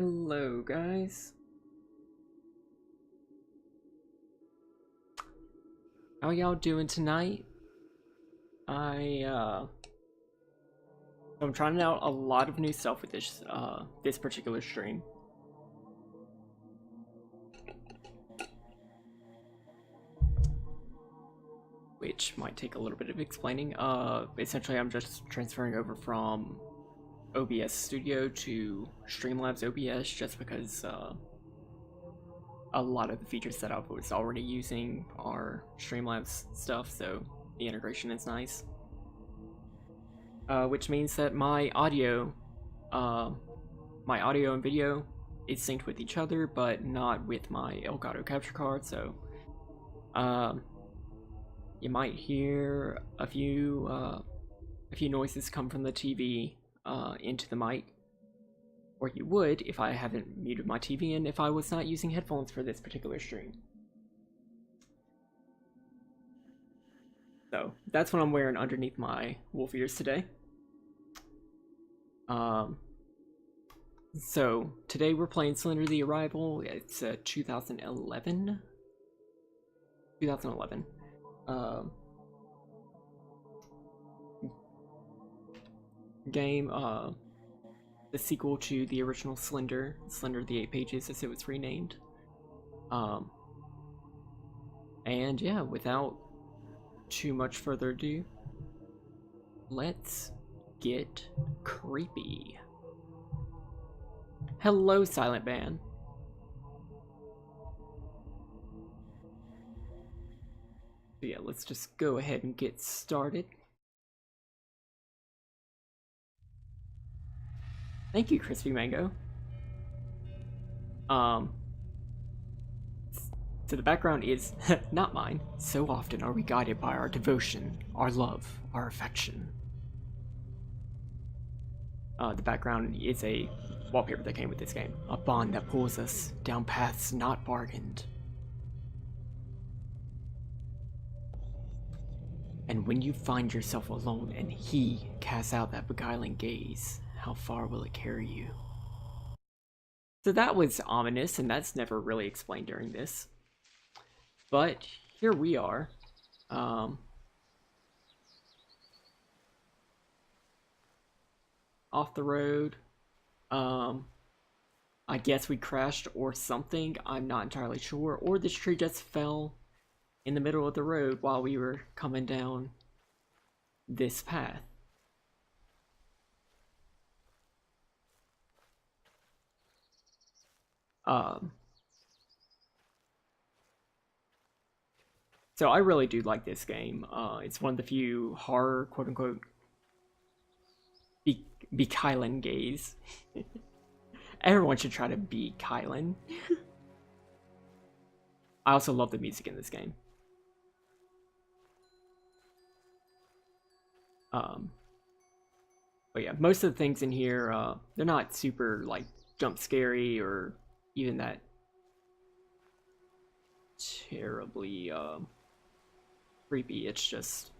Hello, guys. How y'all doing tonight? I'm trying out a lot of new stuff with this particular stream. Which might take a little bit of explaining. Essentially I'm just transferring over from OBS Studio to Streamlabs OBS just because a lot of the features that I was already using are Streamlabs stuff, so the integration is nice. Which means that my audio and video is synced with each other, but not with my Elgato capture card, so you might hear a few noises come from the TV into the mic, or you would if I haven't muted my TV and if I was not using headphones for this particular stream. So that's what I'm wearing underneath my wolf ears today. So today we're playing Slender the Arrival. It's a 2011 game, the sequel to the original Slender the 8 Pages as it was renamed. And yeah, without too much further ado, let's get creepy. Hello, Silent Band. So yeah, let's just go ahead and get started. Thank you, Crispy Mango. So the background is not mine. So often are we guided by our devotion, our love, our affection. The background is a wallpaper that came with this game. A bond that pulls us down paths not bargained. And when you find yourself alone and he casts out that beguiling gaze, how far will it carry you? So that was ominous, and that's never really explained during this. But here we are. Off the road. I guess we crashed or something. I'm not entirely sure. Or this tree just fell in the middle of the road while we were coming down this path. So I really do like this game. It's one of the few horror, quote-unquote, be Kylan gays. Everyone should try to be Kylan. I also love the music in this game. But yeah, most of the things in here, they're not super, like, jump scary or even that terribly, creepy. It's just...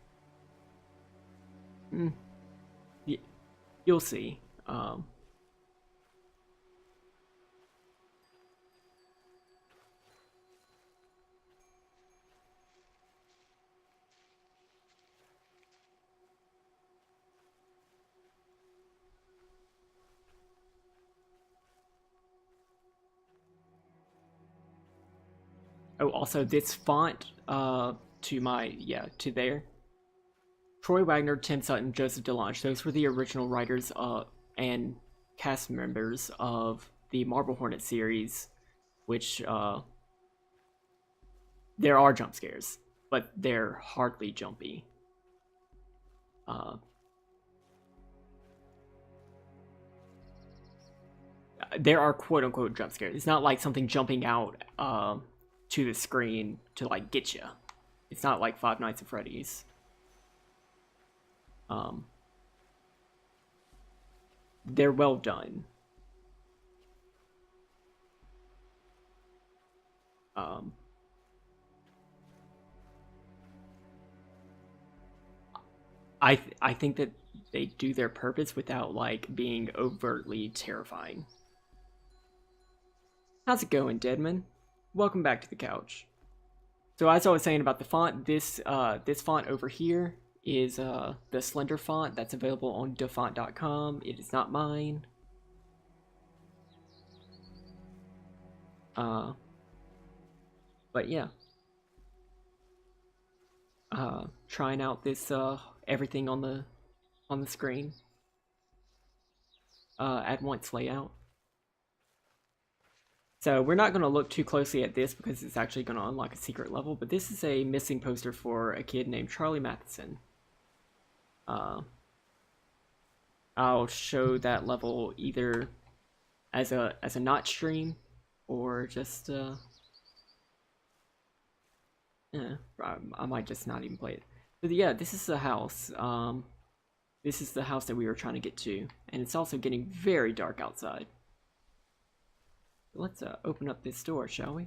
you'll see. Oh, also this font, to there. Troy Wagner, Tim Sutton, Joseph DeLonge. Those were the original writers and cast members of the Marble Hornet series, which there are jump scares, but they're hardly jumpy. There are quote-unquote jump scares. It's not like something jumping out to the screen to like get you. It's not like Five Nights at Freddy's. They're well done. I think that they do their purpose without like being overtly terrifying. How's it going, Deadman? Welcome back to the couch. So as I was saying about the font, this font over here is the Slender font that's available on dafont.com. It is not mine. But yeah. Trying out this everything on the screen at once layout. So we're not going to look too closely at this because it's actually going to unlock a secret level, but this is a missing poster for a kid named Charlie Matheson. I'll show that level either as a not stream or just I might just not even play it. But yeah, this is the house. This is the house that we were trying to get to, and it's also getting very dark outside. Let's open up this door, shall we?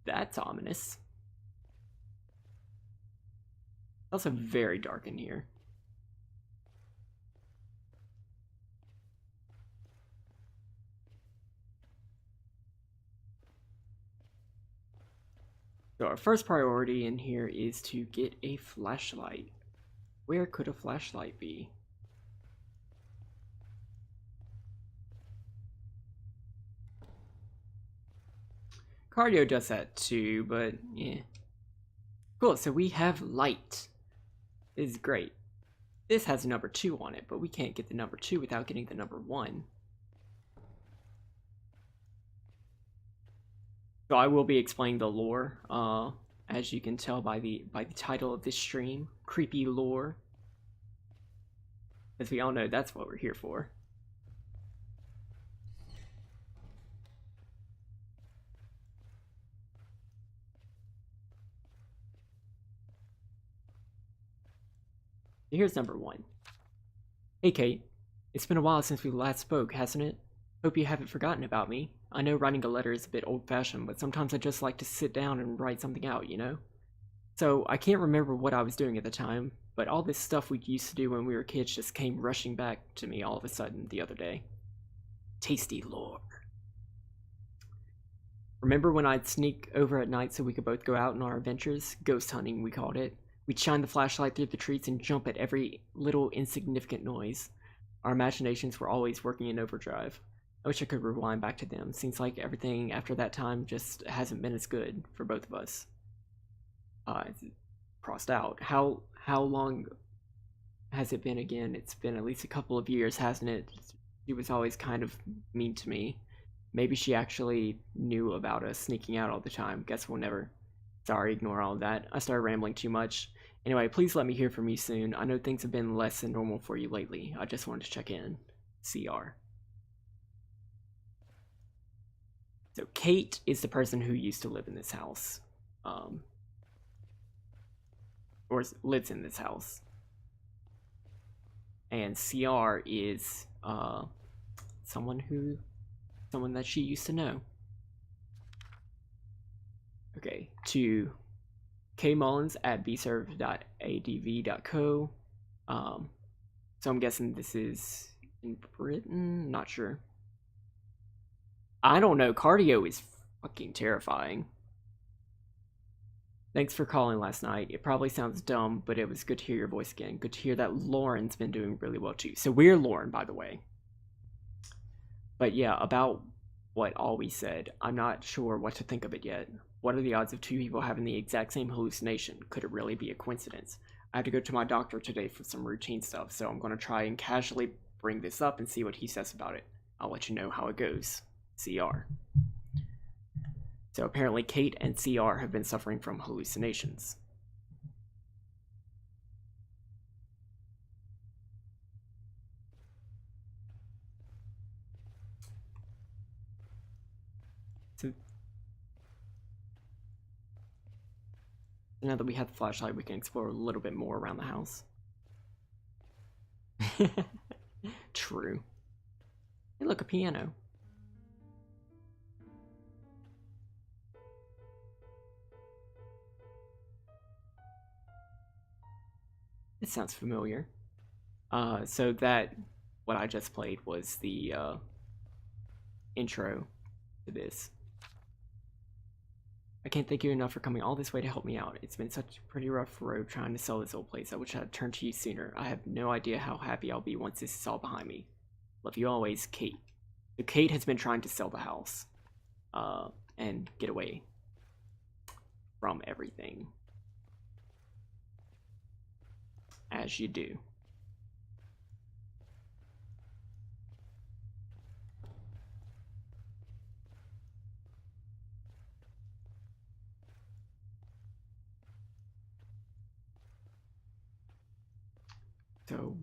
That's ominous. It's also very dark in here. So our first priority in here is to get a flashlight. Where could a flashlight be? Cardio does that too, but yeah. Cool, so we have light. This is great. This has a number 2 on it, but we can't get the number 2 without getting the number 1. So I will be explaining the lore, as you can tell by the title of this stream, creepy lore. As we all know, that's what we're here for. Here's number 1. Hey Kate, it's been a while since we last spoke, hasn't it? Hope you haven't forgotten about me. I know writing a letter is a bit old-fashioned, but sometimes I just like to sit down and write something out, you know? So, I can't remember what I was doing at the time, but all this stuff we used to do when we were kids just came rushing back to me all of a sudden the other day. Tasty lore. Remember when I'd sneak over at night so we could both go out on our adventures? Ghost hunting, we called it. We'd shine the flashlight through the trees and jump at every little insignificant noise. Our imaginations were always working in overdrive. I wish I could rewind back to them. Seems like everything after that time just hasn't been as good for both of us. Crossed out. How long has it been again? It's been at least a couple of years, hasn't it? She was always kind of mean to me. Maybe she actually knew about us sneaking out all the time. Guess we'll never. Sorry, ignore all of that. I started rambling too much. Anyway, please let me hear from you soon. I know things have been less than normal for you lately. I just wanted to check in. CR. So Kate is the person who used to live in this house. Or lives in this house. And CR is someone that she used to know. Okay, to kmullins@bserve.adv.co. So I'm guessing this is in Britain? Not sure. I don't know. Cardio is fucking terrifying. Thanks for calling last night. It probably sounds dumb, but it was good to hear your voice again. Good to hear that Lauren's been doing really well too. So we're Lauren, by the way. But yeah, about what all we said, I'm not sure what to think of it yet. What are the odds of 2 people having the exact same hallucination? Could it really be a coincidence? I have to go to my doctor today for some routine stuff, so I'm going to try and casually bring this up and see what he says about it. I'll let you know how it goes. CR. So apparently Kate and CR have been suffering from hallucinations. So now that we have the flashlight, we can explore a little bit more around the house. True. Hey, look, a piano. It sounds familiar. So that what I just played was the intro to this. I can't thank you enough for coming all this way to help me out. It's been such a pretty rough road trying to sell this old place. I wish I had turned to you sooner. I have no idea how happy I'll be once this is all behind me. Love you always, Kate. So Kate has been trying to sell the house and get away from everything. As you do. So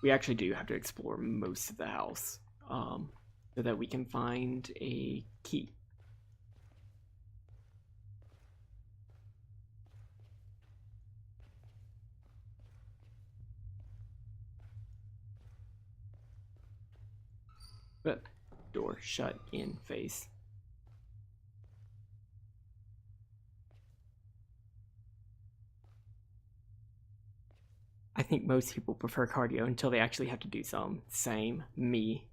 we actually do have to explore most of the house so that we can find a key. But door shut in face. I think most people prefer cardio until they actually have to do some. Same. Me.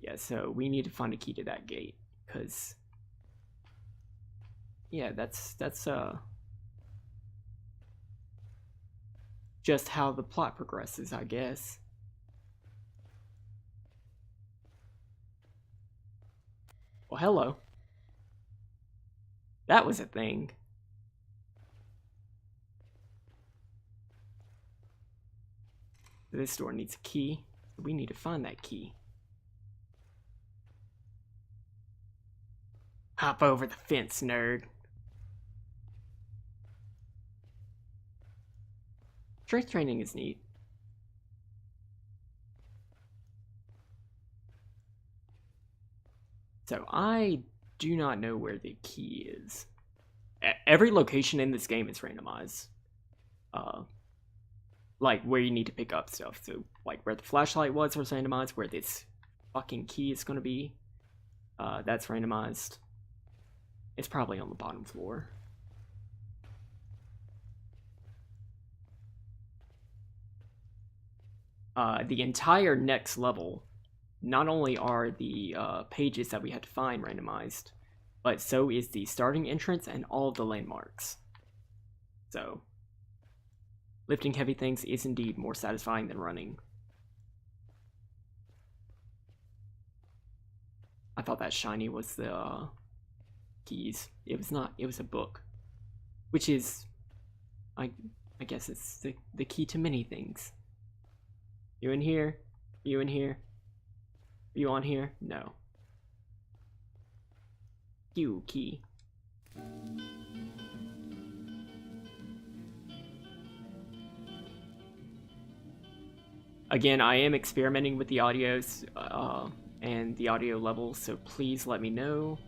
Yeah, so we need to find a key to that gate, because yeah, that's just how the plot progresses, I guess. Well, hello. That was a thing. This door needs a key. We need to find that key. Hop over the fence, nerd. Strength training is neat. So I do not know where the key is. Every location in this game is randomized. Like where you need to pick up stuff. So like where the flashlight was randomized, where this fucking key is gonna be. That's randomized. It's probably on the bottom floor. The entire next level, not only are the pages that we had to find randomized, but so is the starting entrance and all of the landmarks. So, lifting heavy things is indeed more satisfying than running. I thought that shiny was the keys. It was not. It was a book, which is, I guess it's the key to many things. You in here? You in here? Are you on here? No. You key. Again, I am experimenting with the audios and the audio levels, so please let me know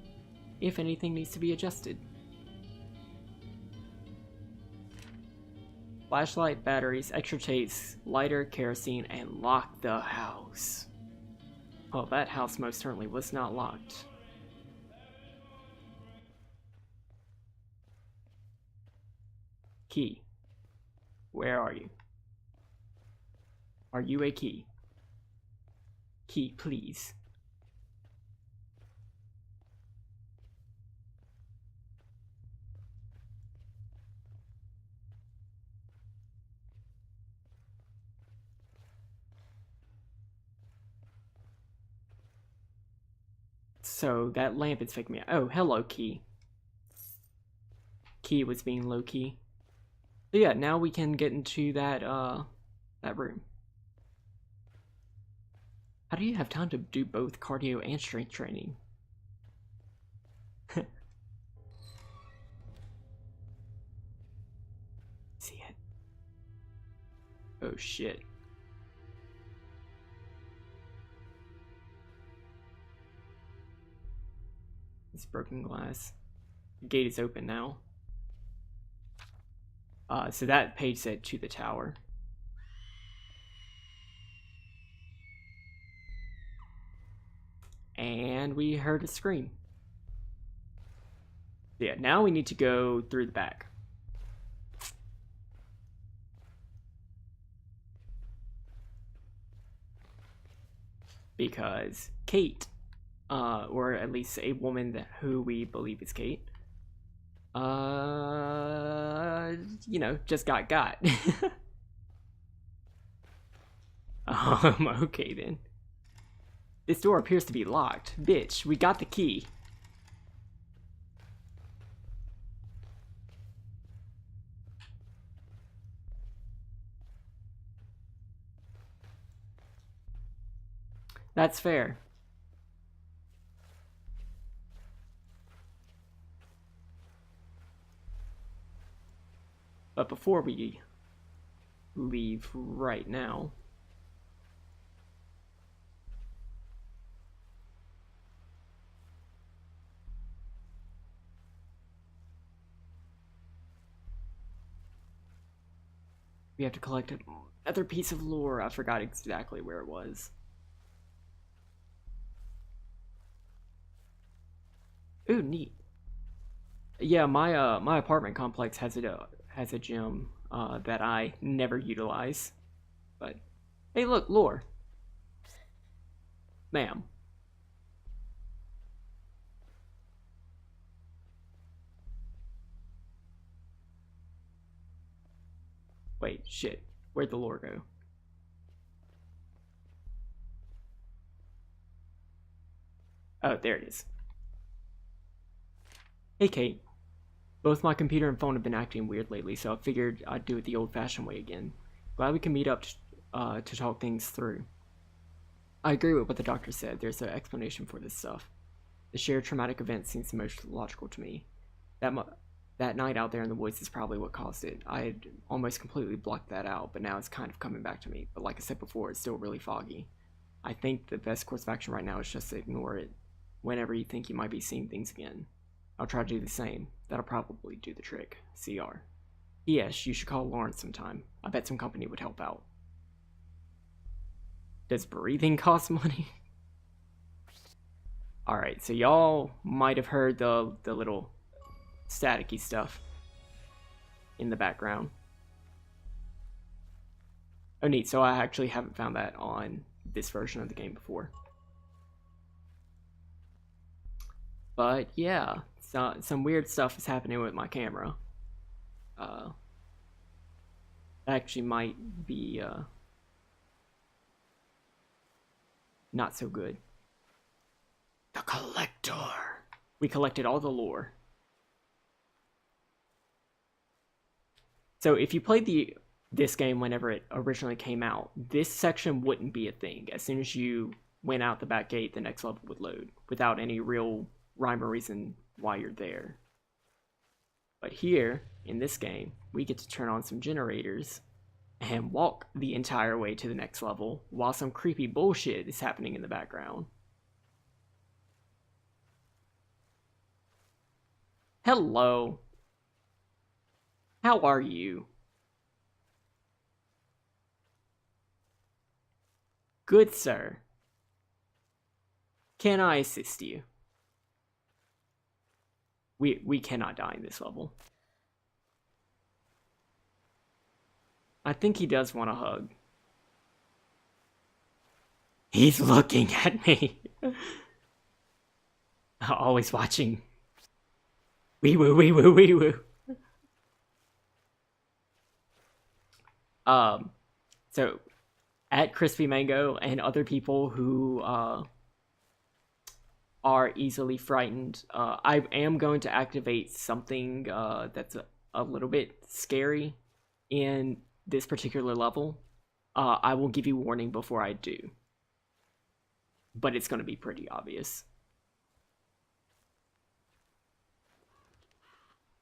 if anything needs to be adjusted. Flashlight, batteries, extra tapes, lighter, kerosene, and lock the house. Well, that house most certainly was not locked. Key. Where are you? Are you a key? Key, please. So that lamp is faking me out. Oh, hello, Key. Key was being low-key. So yeah, now we can get into that room. How do you have time to do both cardio and strength training? See it? Oh shit. It's broken glass. The gate is open now. So that page said to the tower. And we heard a scream. Yeah, now we need to go through the back. Because Kate, or at least a woman who we believe is Kate, just got. Okay then. This door appears to be locked. Bitch, we got the key. That's fair. But before we leave right now, we have to collect another piece of lore. I forgot exactly where it was. Ooh, neat. Yeah, my apartment complex has a gym that I never utilize. But hey, look, lore, ma'am. Wait, shit. Where'd the lore go? Oh, there it is. Hey, Kate. Both my computer and phone have been acting weird lately, so I figured I'd do it the old-fashioned way again. Glad we can meet up to talk things through. I agree with what the doctor said. There's an explanation for this stuff. The shared traumatic event seems the most logical to me. That night out there in the woods is probably what caused it. I had almost completely blocked that out, but now it's kind of coming back to me. But like I said before, it's still really foggy. I think the best course of action right now is just to ignore it whenever you think you might be seeing things again. I'll try to do the same. That'll probably do the trick. CR. Yes, you should call Lawrence sometime. I bet some company would help out. Does breathing cost money? Alright, so y'all might have heard the little staticky stuff in the background. Oh, neat. So I actually haven't found that on this version of the game before. But yeah, so, some weird stuff is happening with my camera. Actually might be not so good. The collector. We collected all the lore. So if you played this game whenever it originally came out, this section wouldn't be a thing. As soon as you went out the back gate, the next level would load without any real rhyme or reason why you're there. But here, in this game, we get to turn on some generators and walk the entire way to the next level while some creepy bullshit is happening in the background. Hello. How are you? Good sir. Can I assist you? We cannot die in this level. I think he does want a hug. He's looking at me. Always watching. Wee woo, wee woo, wee woo. So at Crispy Mango and other people who are easily frightened, I am going to activate something that's a little bit scary in this particular level. I will give you warning before I do, but it's going to be pretty obvious.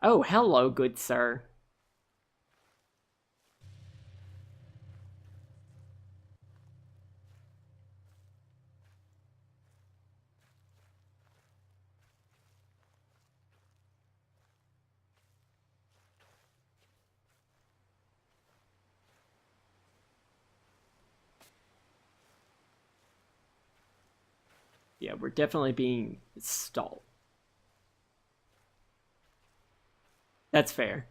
Oh, hello, good sir. Yeah, we're definitely being stalled. That's fair.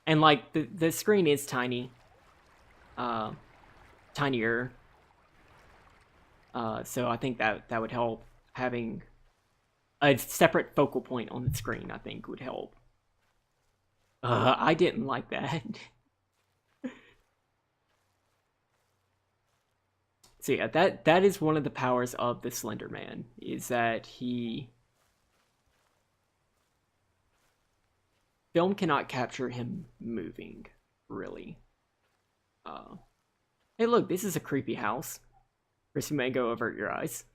And like the screen is tiny. Tinier. So I think that would help. Having a separate focal point on the screen, I think, would help. I didn't like that. So yeah, that is one of the powers of the Slender Man, is that film cannot capture him moving, really. Hey look, this is a creepy house. Chris, you may go avert your eyes.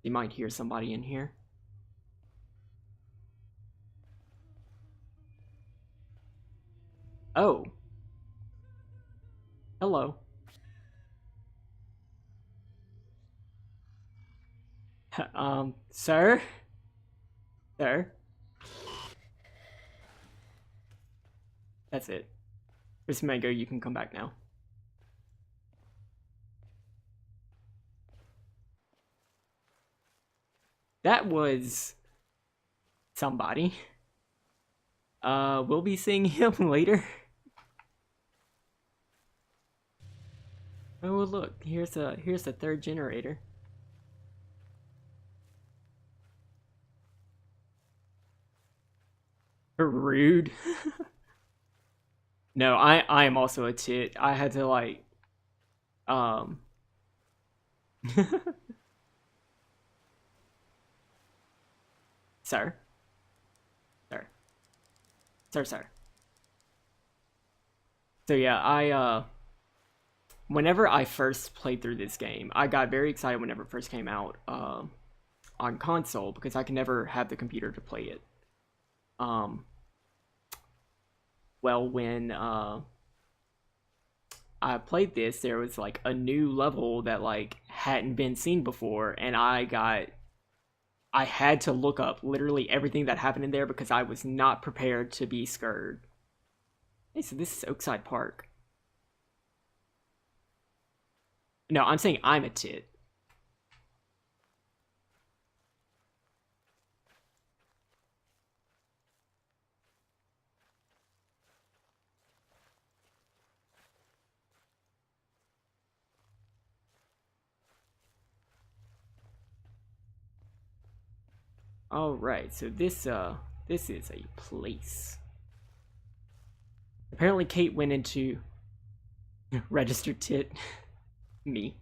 You might hear somebody in here. Oh. Hello. Sir? Sir? That's it. Chris Mango, you can come back now. That was somebody. We'll be seeing him later. Oh look, here's a third generator. Rude. No, I am also a tit. I had to like sir. Sir. Sir. So yeah, whenever I first played through this game, I got very excited whenever it first came out on console because I could never have the computer to play it. Well, when I played this, there was like a new level that like hadn't been seen before, and I had to look up literally everything that happened in there because I was not prepared to be scared. Hey, so this is Oakside Park. No, I'm saying I'm a tit. Alright, so this is a place. Apparently Kate went into registered tit. Me.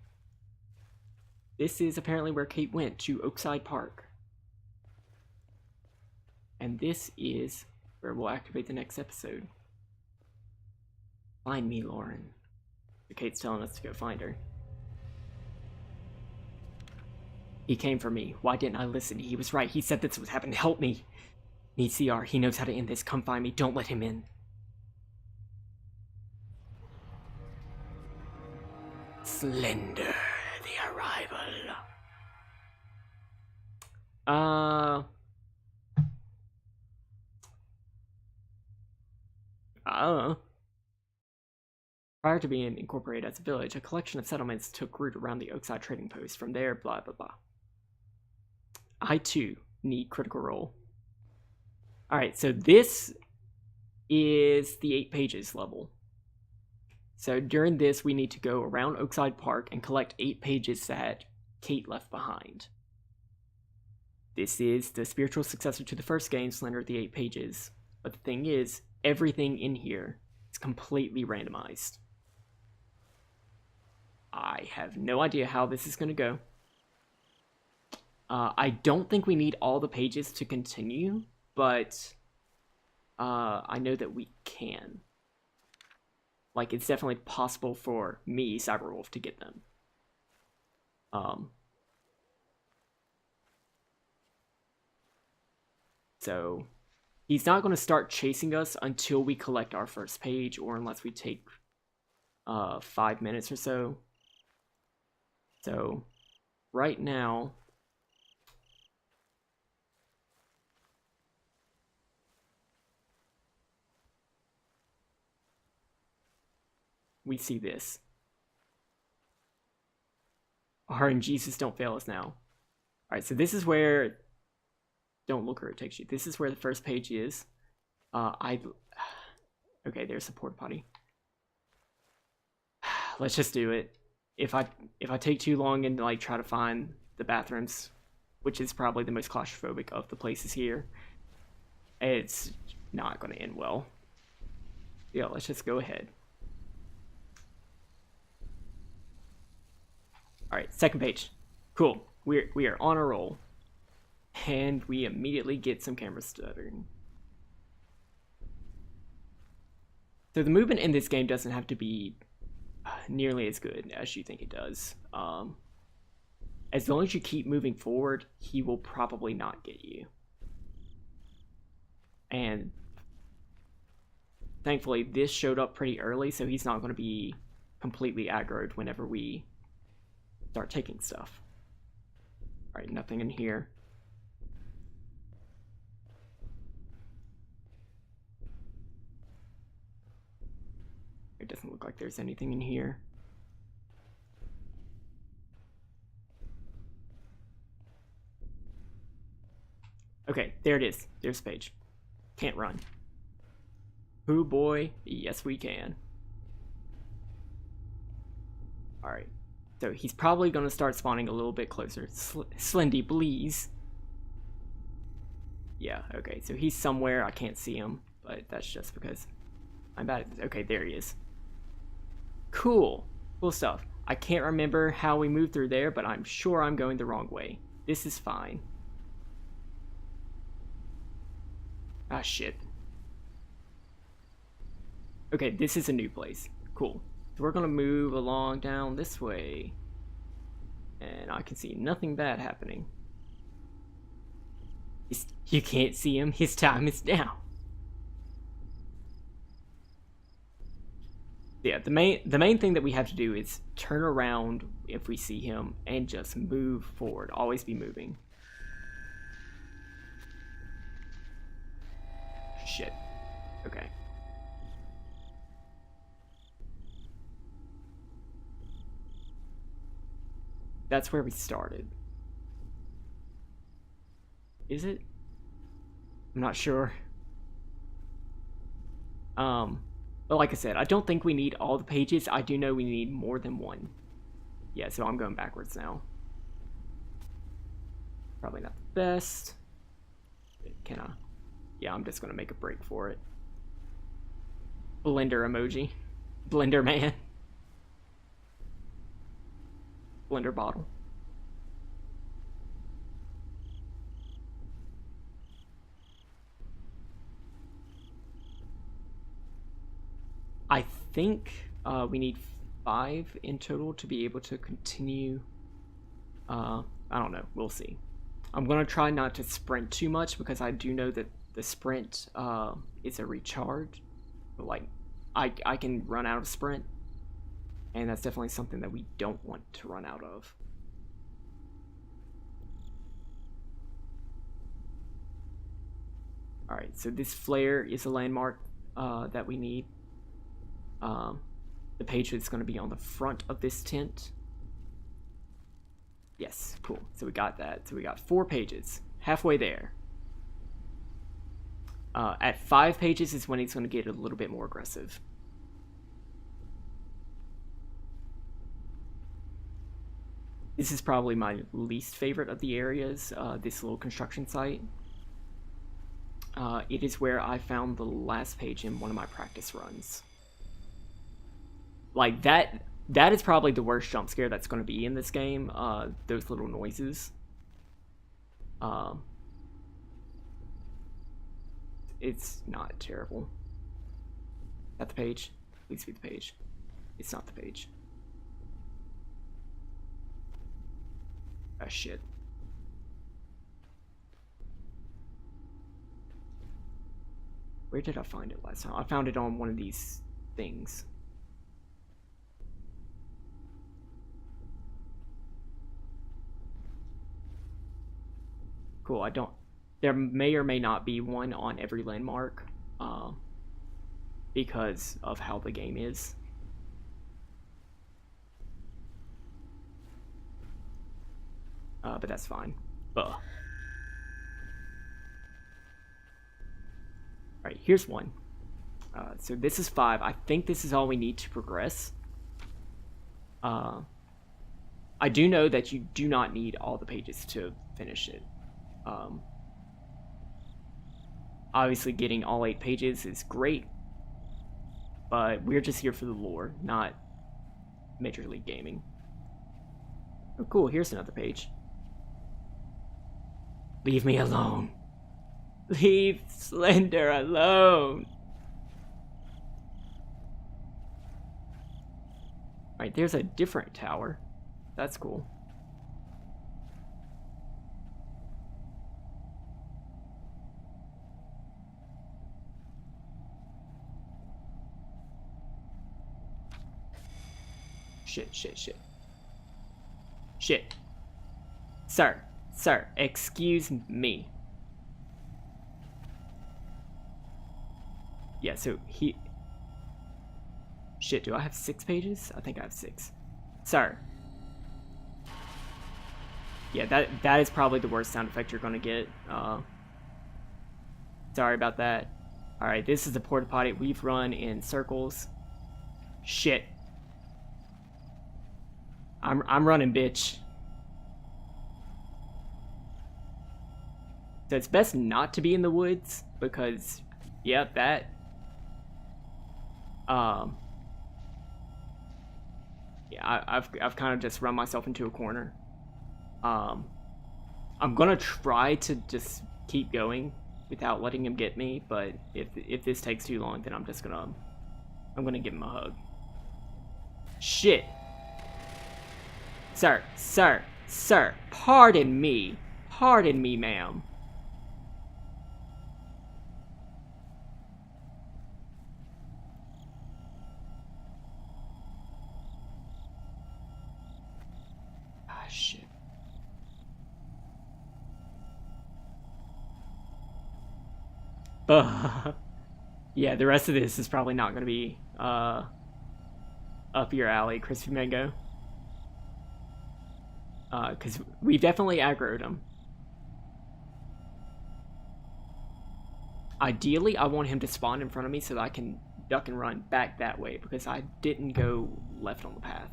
This is apparently where Kate went, to Oakside Park. And this is where we'll activate the next episode. Find me, Lauren. So Kate's telling us to go find her. He came for me. Why didn't I listen? He was right. He said this would happen. Help me. Need CR. He knows how to end this. Come find me. Don't let him in. Slender, the arrival. Prior to being incorporated as a village, a collection of settlements took root around the Oakside Trading Post. From there, blah blah blah. I too need Critical Role. Alright, so this is the 8 pages level. So during this, we need to go around Oakside Park and collect 8 pages that Kate left behind. This is the spiritual successor to the first game, Slender the 8 pages. But the thing is, everything in here is completely randomized. I have no idea how this is going to go. I don't think we need all the pages to continue, but I know that we can. Like, it's definitely possible for me, Cyberwolf, to get them. So, he's not going to start chasing us until we collect our first page, or unless we take 5 minutes or so. So, right now, we see this. RNGesus, don't fail us now. Alright, so this is where... Don't look where it takes you. This is where the first page is. Okay, there's a porta potty. Let's just do it. If I take too long and like try to find the bathrooms, which is probably the most claustrophobic of the places here, it's not going to end well. Yeah, let's just go ahead. All right, second page. Cool. We are on a roll, and we immediately get some camera stuttering. So the movement in this game doesn't have to be nearly as good as you think it does. As long as you keep moving forward, he will probably not get you. And thankfully, this showed up pretty early, so he's not going to be completely aggroed whenever we start taking stuff. Alright, nothing in here. It doesn't look like there's anything in here. Okay, there it is. There's the page. Can't run. Oh boy, yes we can. Alright, so he's probably going to start spawning a little bit closer. Slendy, please. Yeah, okay, so he's somewhere. I can't see him, but that's just because I'm bad at this. Okay, there he is. Cool. Cool stuff. I can't remember how we moved through there, but I'm sure I'm going the wrong way. This is fine. Ah, shit. Okay, this is a new place. Cool. So we're gonna move along down this way. And I can see nothing bad happening. You can't see him. His time is now. Yeah, the main thing that we have to do is turn around if we see him and just move forward. Always be moving. Shit. Okay. That's where we started. Is it? I'm not sure. But like I said, I don't think we need all the pages. I do know we need more than one. Yeah, so I'm going backwards now. Probably not the best. Can I? Yeah, I'm just gonna make a break for it. Blender emoji. Blender man. Blender bottle. I think we need 5 in total to be able to continue. I don't know. We'll see. I'm going to try not to sprint too much because I do know that the sprint is a recharge. Like, I can run out of sprint. And that's definitely something that we don't want to run out of. Alright, so this flare is a landmark that we need. The page that's going to be on the front of this tent. Yes, cool. So we got that. So we got 4 pages. Halfway there. At 5 pages is when he's going to get a little bit more aggressive. This is probably my least favorite of the areas, this little construction site. It is where I found the last page in one of my practice runs. Like, that is probably the worst jump scare that's going to be in this game, those little noises. It's not terrible. At the page? Please be the page. It's not the page. Ah, shit. Where did I find it last time? I found it on one of these things. Cool, there may or may not be one on every landmark, because of how the game is. but that's fine. Ugh. Alright, here's one. So this is 5. I think this is all we need to progress. I do know that you do not need all the pages to finish it. Obviously, getting all 8 pages is great, but we're just here for the lore, not Major League Gaming. Oh, cool. Here's another page. Leave me alone. Leave Slender alone. Alright, there's a different tower. That's cool. Shit. Shit. Sir, excuse me. Yeah, so he... Shit, do I have 6 pages? I think I have 6. Sir. Yeah, that is probably the worst sound effect you're gonna get. Sorry about that. Alright, this is the porta potty. We've run in circles. Shit. I'm running, bitch. So it's best not to be in the woods because, yeah, that. Yeah, I've kind of just run myself into a corner. I'm gonna try to just keep going without letting him get me, but if this takes too long, then I'm gonna give him a hug. Shit. Sir, pardon me, ma'am. Ah, shit. Yeah, the rest of this is probably not gonna be up your alley, Crispy Mango. Because we definitely aggroed him. Ideally, I want him to spawn in front of me so that I can duck and run back that way, because I didn't go left on the path.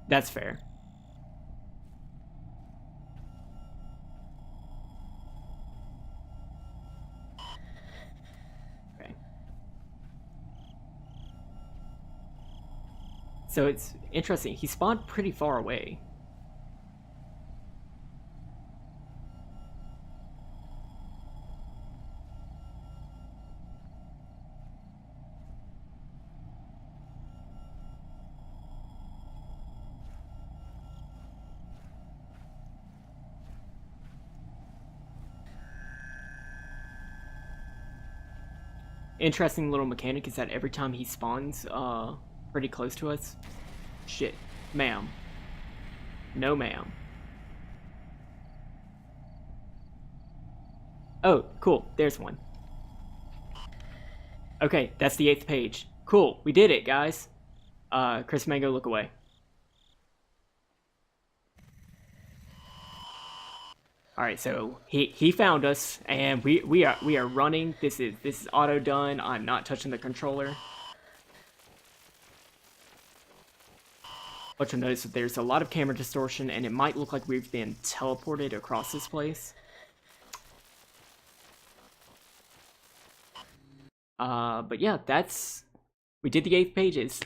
That's fair. Okay. So it's interesting. He spawned pretty far away. Interesting little mechanic is that every time he spawns pretty close to us, shit, ma'am, no ma'am. Oh, cool, there's one. Okay, that's the 8th page. Cool, we did it, guys. Chris Mango, look away. All right, so he found us, and we are running. This is auto done. I'm not touching the controller. But you'll notice that there's a lot of camera distortion, and it might look like we've been teleported across this place. But yeah, we did the 8th pages.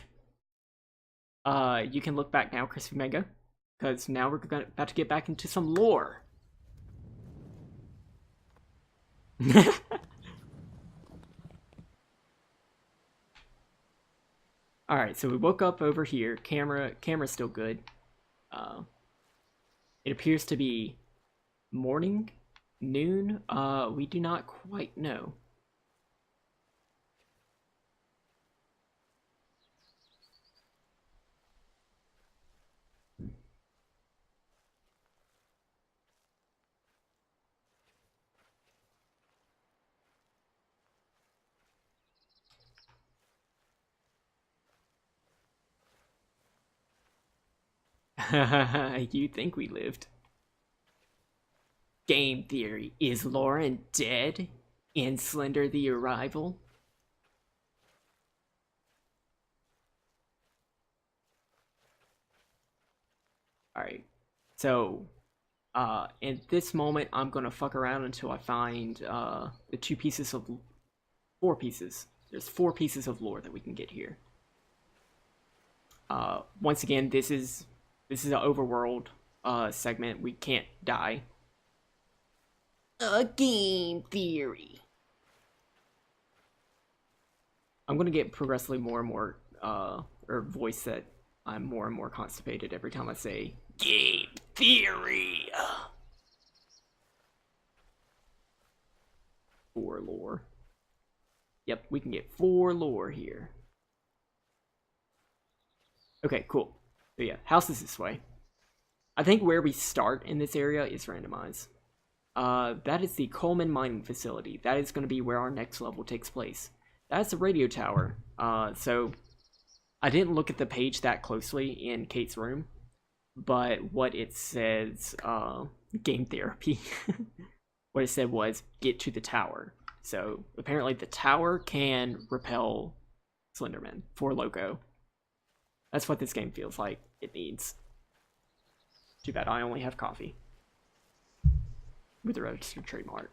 You can look back now, Crispy Mango, because now we're about to get back into some lore. Alright, so we woke up over here. Camera's still good. It appears to be morning, noon. We do not quite know. You think we lived. Game theory. Is Lauren dead? In Slender the Arrival? Alright. So, in this moment, I'm gonna fuck around until I find, the two pieces of... 4 pieces. There's 4 pieces of lore that we can get here. Once again, this is an overworld, segment. We can't die. A game theory. I'm gonna get progressively more and more, or voice that I'm more and more constipated every time I say game theory. 4 lore. Yep, we can get 4 lore here. Okay, cool. So yeah, house is this way. I think where we start in this area is randomized. That is the Coleman Mining Facility. That is going to be where our next level takes place. That's the radio tower. So I didn't look at the page that closely in Kate's room, but what it says, game therapy, what it said was, get to the tower. So apparently the tower can repel Slenderman for Loco. That's what this game feels like it needs. Too bad I only have coffee. With a registered trademark.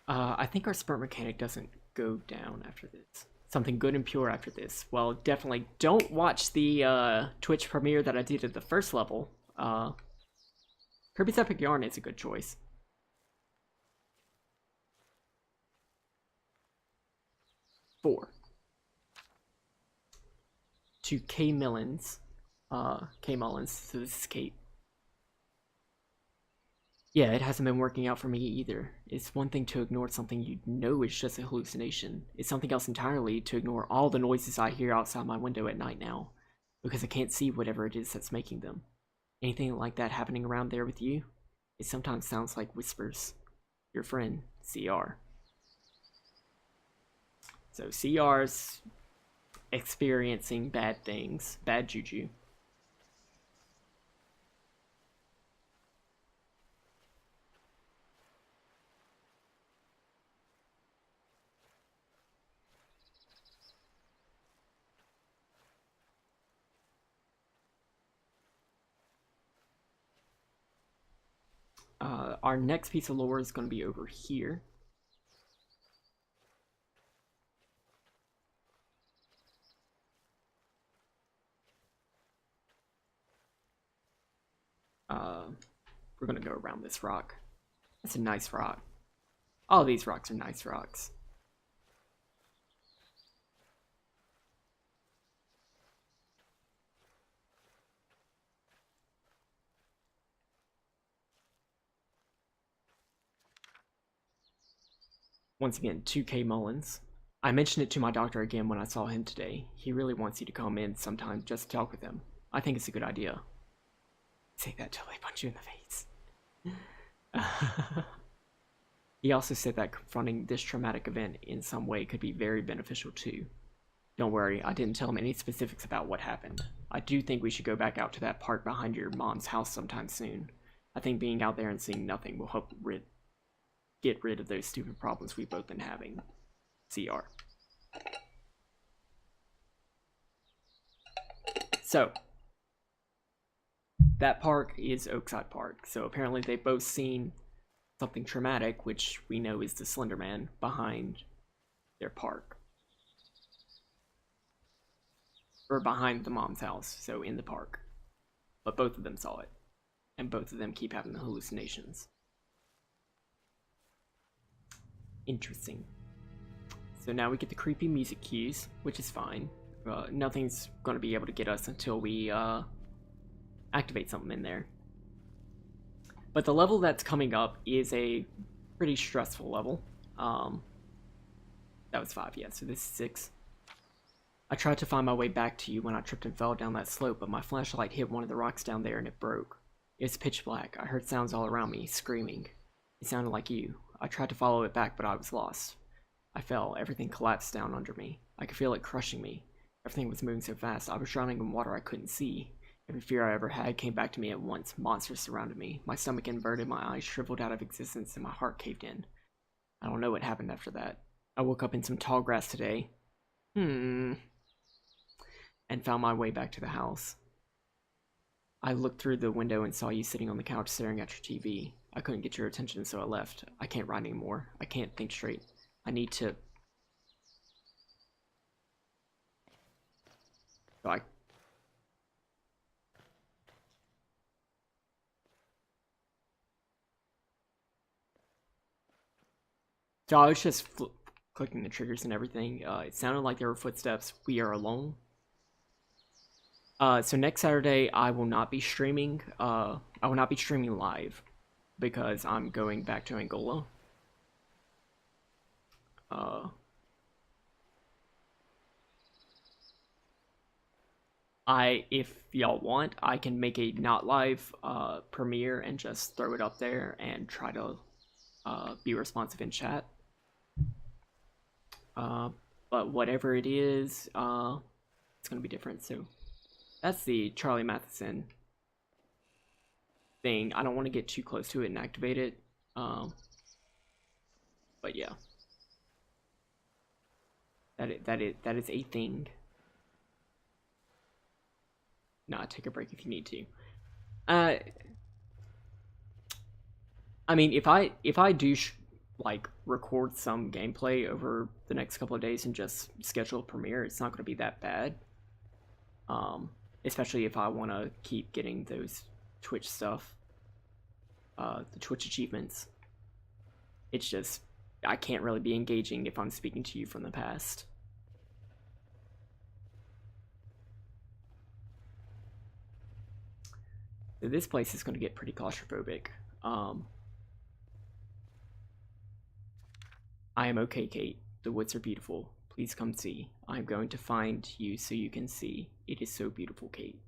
I think our sperm mechanic doesn't go down after this. Something good and pure after this. Well, definitely don't watch the Twitch premiere that I did at the first level. Kirby's Epic Yarn is a good choice. Four. To K Mullins. K Mullins, so this is Kate. Yeah, it hasn't been working out for me either. It's one thing to ignore something you know is just a hallucination. It's something else entirely to ignore all the noises I hear outside my window at night now, because I can't see whatever it is that's making them. Anything like that happening around there with you? It sometimes sounds like whispers. Your friend, CR. So CR's experiencing bad things, bad juju. Our next piece of lore is going to be over here. We're going to go around this rock. That's a nice rock. All these rocks are nice rocks. Once again, 2K Mullins. I mentioned it to my doctor again when I saw him today. He really wants you to come in sometime just to talk with him. I think it's a good idea. Say that till they punch you in the face. He also said that confronting this traumatic event in some way could be very beneficial too. Don't worry, I didn't tell him any specifics about what happened. I do think we should go back out to that park behind your mom's house sometime soon. I think being out there and seeing nothing will help get rid of those stupid problems we've both been having. CR. So, that park is Oakside Park. So apparently they've both seen something traumatic, which we know is the Slender Man, behind their park. Or behind the mom's house, so in the park. But both of them saw it. And both of them keep having the hallucinations. Interesting. So now we get the creepy music cues, which is fine. Nothing's going to be able to get us until we activate something in there. But the level that's coming up is a pretty stressful level. That was 5, yeah, so this is 6. I tried to find my way back to you when I tripped and fell down that slope, but my flashlight hit one of the rocks down there and it broke. It's pitch black. I heard sounds all around me, screaming. It sounded like you. I tried to follow it back, but I was lost. I fell. Everything collapsed down under me. I could feel it crushing me. Everything was moving so fast. I was drowning in water I couldn't see. Every fear I ever had came back to me at once. Monsters surrounded me. My stomach inverted, my eyes shriveled out of existence, and my heart caved in. I don't know what happened after that. I woke up in some tall grass today. And found my way back to the house. I looked through the window and saw you sitting on the couch staring at your TV. I couldn't get your attention, so I left. I can't write anymore. I can't think straight. I need to... So I was just clicking the triggers and everything. It sounded like there were footsteps. We are alone. So next Saturday I will not be streaming. I will not be streaming live because I'm going back to Angola. If y'all want, I can make a not live premiere and just throw it up there and try to be responsive in chat. But whatever it is, it's gonna be different. So that's the Charlie Matheson thing. I don't want to get too close to it and activate it. But yeah, that is a thing. Nah, take a break if you need to. I mean, if I do like record some gameplay over the next couple of days and just schedule a premiere, it's not going to be that bad. Especially if I want to keep getting those Twitch stuff, the Twitch achievements. It's just I can't really be engaging if I'm speaking to you from the past. So this place is going to get pretty claustrophobic. I am okay, Kate. The woods are beautiful. Please come see. I am going to find you so you can see. It is so beautiful, Kate.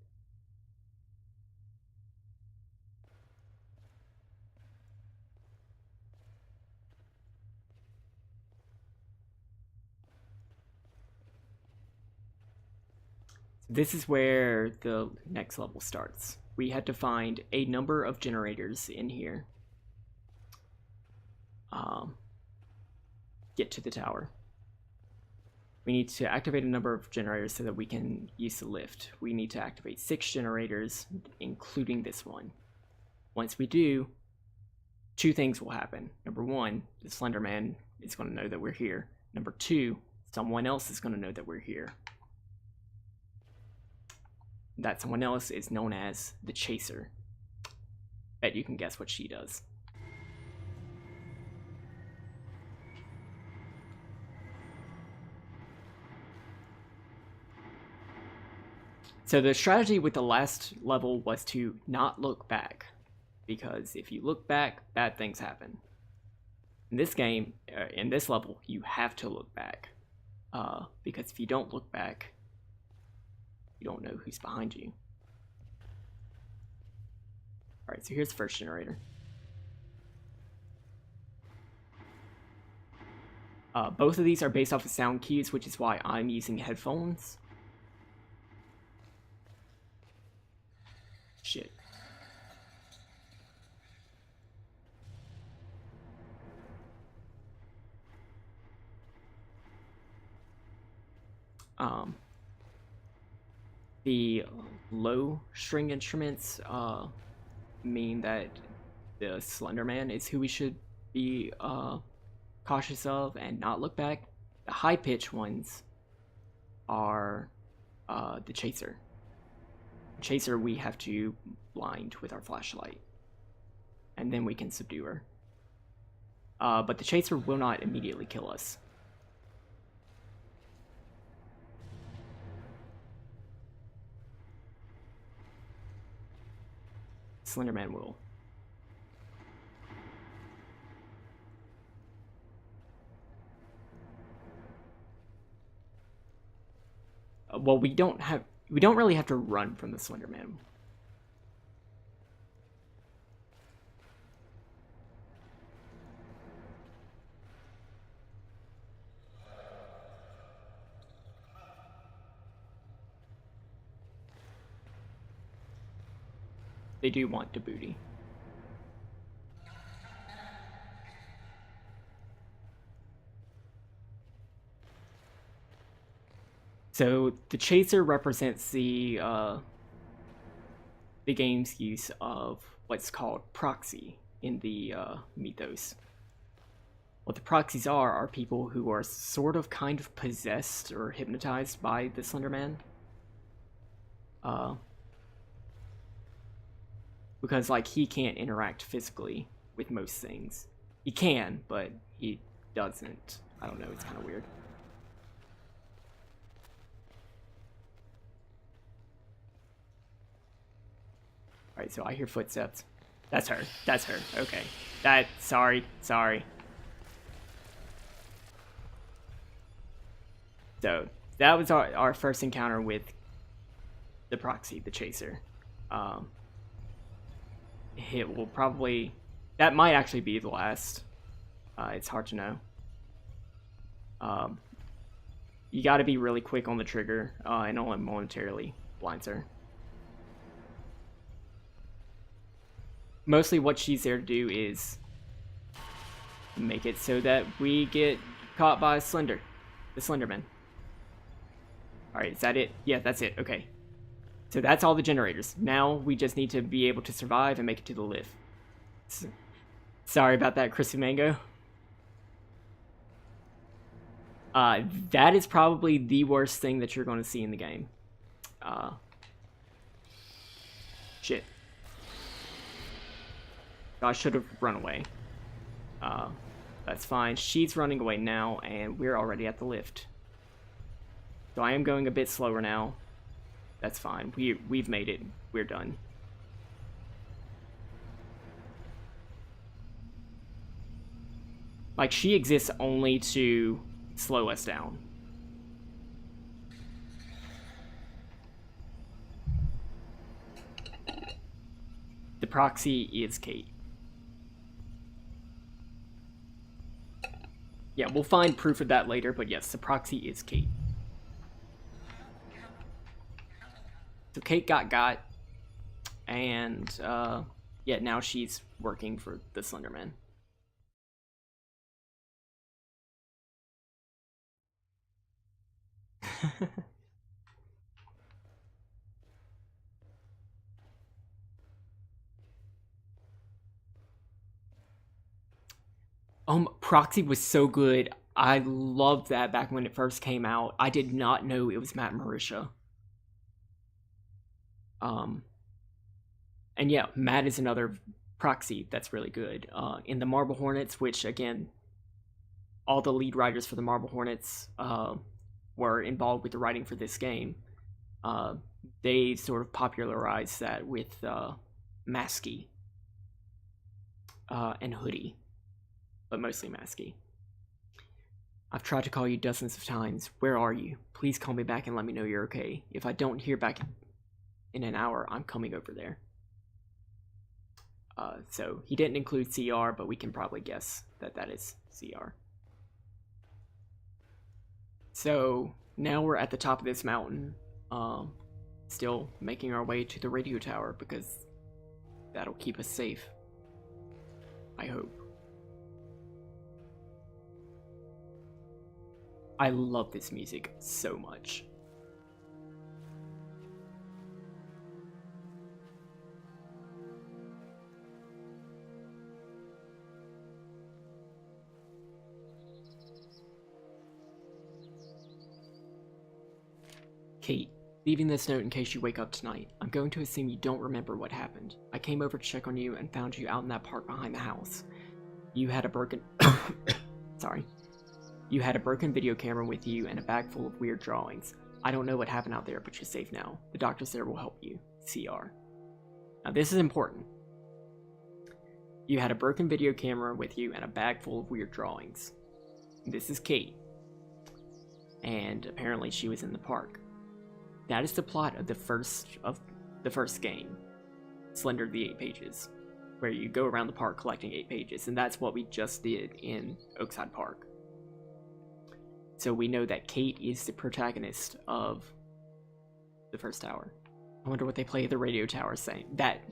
This is where the next level starts. We had to find a number of generators in here. Get to the tower. We need to activate a number of generators so that we can use the lift. We need to activate 6 generators, including this one. Once we do, 2 things will happen. Number 1, the Slender Man is going to know that we're here. Number 2, someone else is going to know that we're here. That someone else is known as the Chaser. Bet you can guess what she does. So the strategy with the last level was to not look back, because if you look back, bad things happen. In this game, in this level, you have to look back, because if you don't look back, you don't know who's behind you. Alright, so here's the first generator. Both of these are based off of sound cues, which is why I'm using headphones. Shit. The low string instruments mean that the Slender Man is who we should be cautious of and not look back. The high pitch ones are the Chaser. Chaser we have to blind with our flashlight, and then we can subdue her. But the Chaser will not immediately kill us. Slenderman will. Well, we don't really have to run from the Slender Man. They do want the booty. So the chaser represents the game's use of what's called proxy in the mythos. What the proxies are people who are sort of kind of possessed or hypnotized by the Slender Man. Because like he can't interact physically with most things. He can, but he doesn't. I don't know, it's kind of weird. Alright, so I hear footsteps. That's her. That's her. Okay. Sorry. So, that was our first encounter with the proxy, the chaser. It will probably... That might actually be the last. It's hard to know. You gotta be really quick on the trigger, and only momentarily blinds her. Mostly what she's there to do is make it so that we get caught by the Slenderman. Alright, is that it? Yeah, that's it. Okay. So that's all the generators. Now we just need to be able to survive and make it to the lift. Sorry about that, Crispy Mango. That is probably the worst thing that you're going to see in the game. Shit. I should have run away. That's fine. She's running away now, and we're already at the lift. So I am going a bit slower now. That's fine. We've made it. We're done. Like, she exists only to slow us down. The proxy is Kate. Yeah, we'll find proof of that later, but yes, the proxy is Kate. So Kate got, and yeah, now she's working for the Slenderman. Proxy was so good. I loved that back when it first came out. I did not know it was Matt Marisha. And yeah, Matt is another proxy that's really good. In the Marble Hornets, which again, all the lead writers for the Marble Hornets were involved with the writing for this game. They sort of popularized that with Masky and Hoodie, but mostly Masky. I've tried to call you dozens of times. Where are you? Please call me back and let me know you're okay. If I don't hear back in an hour, I'm coming over there. So he didn't include CR, but we can probably guess that that is CR. So now we're at the top of this mountain, still making our way to the radio tower because that'll keep us safe. I hope. I love this music so much. Kate, leaving this note in case you wake up tonight. I'm going to assume you don't remember what happened. I came over to check on you and found you out in that park behind the house. You had a broken... Sorry. You had a broken video camera with you and a bag full of weird drawings. I don't know what happened out there, but you're safe now. The doctors there will help you. CR. Now this is important. You had a broken video camera with you and a bag full of weird drawings. This is Kate. And apparently she was in the park. That is the plot of the first game, Slender the 8 Pages, where you go around the park collecting 8 pages, and that's what we just did in Oakside Park. So we know that Kate is the protagonist of the first tower. I wonder what they play at the radio tower saying. That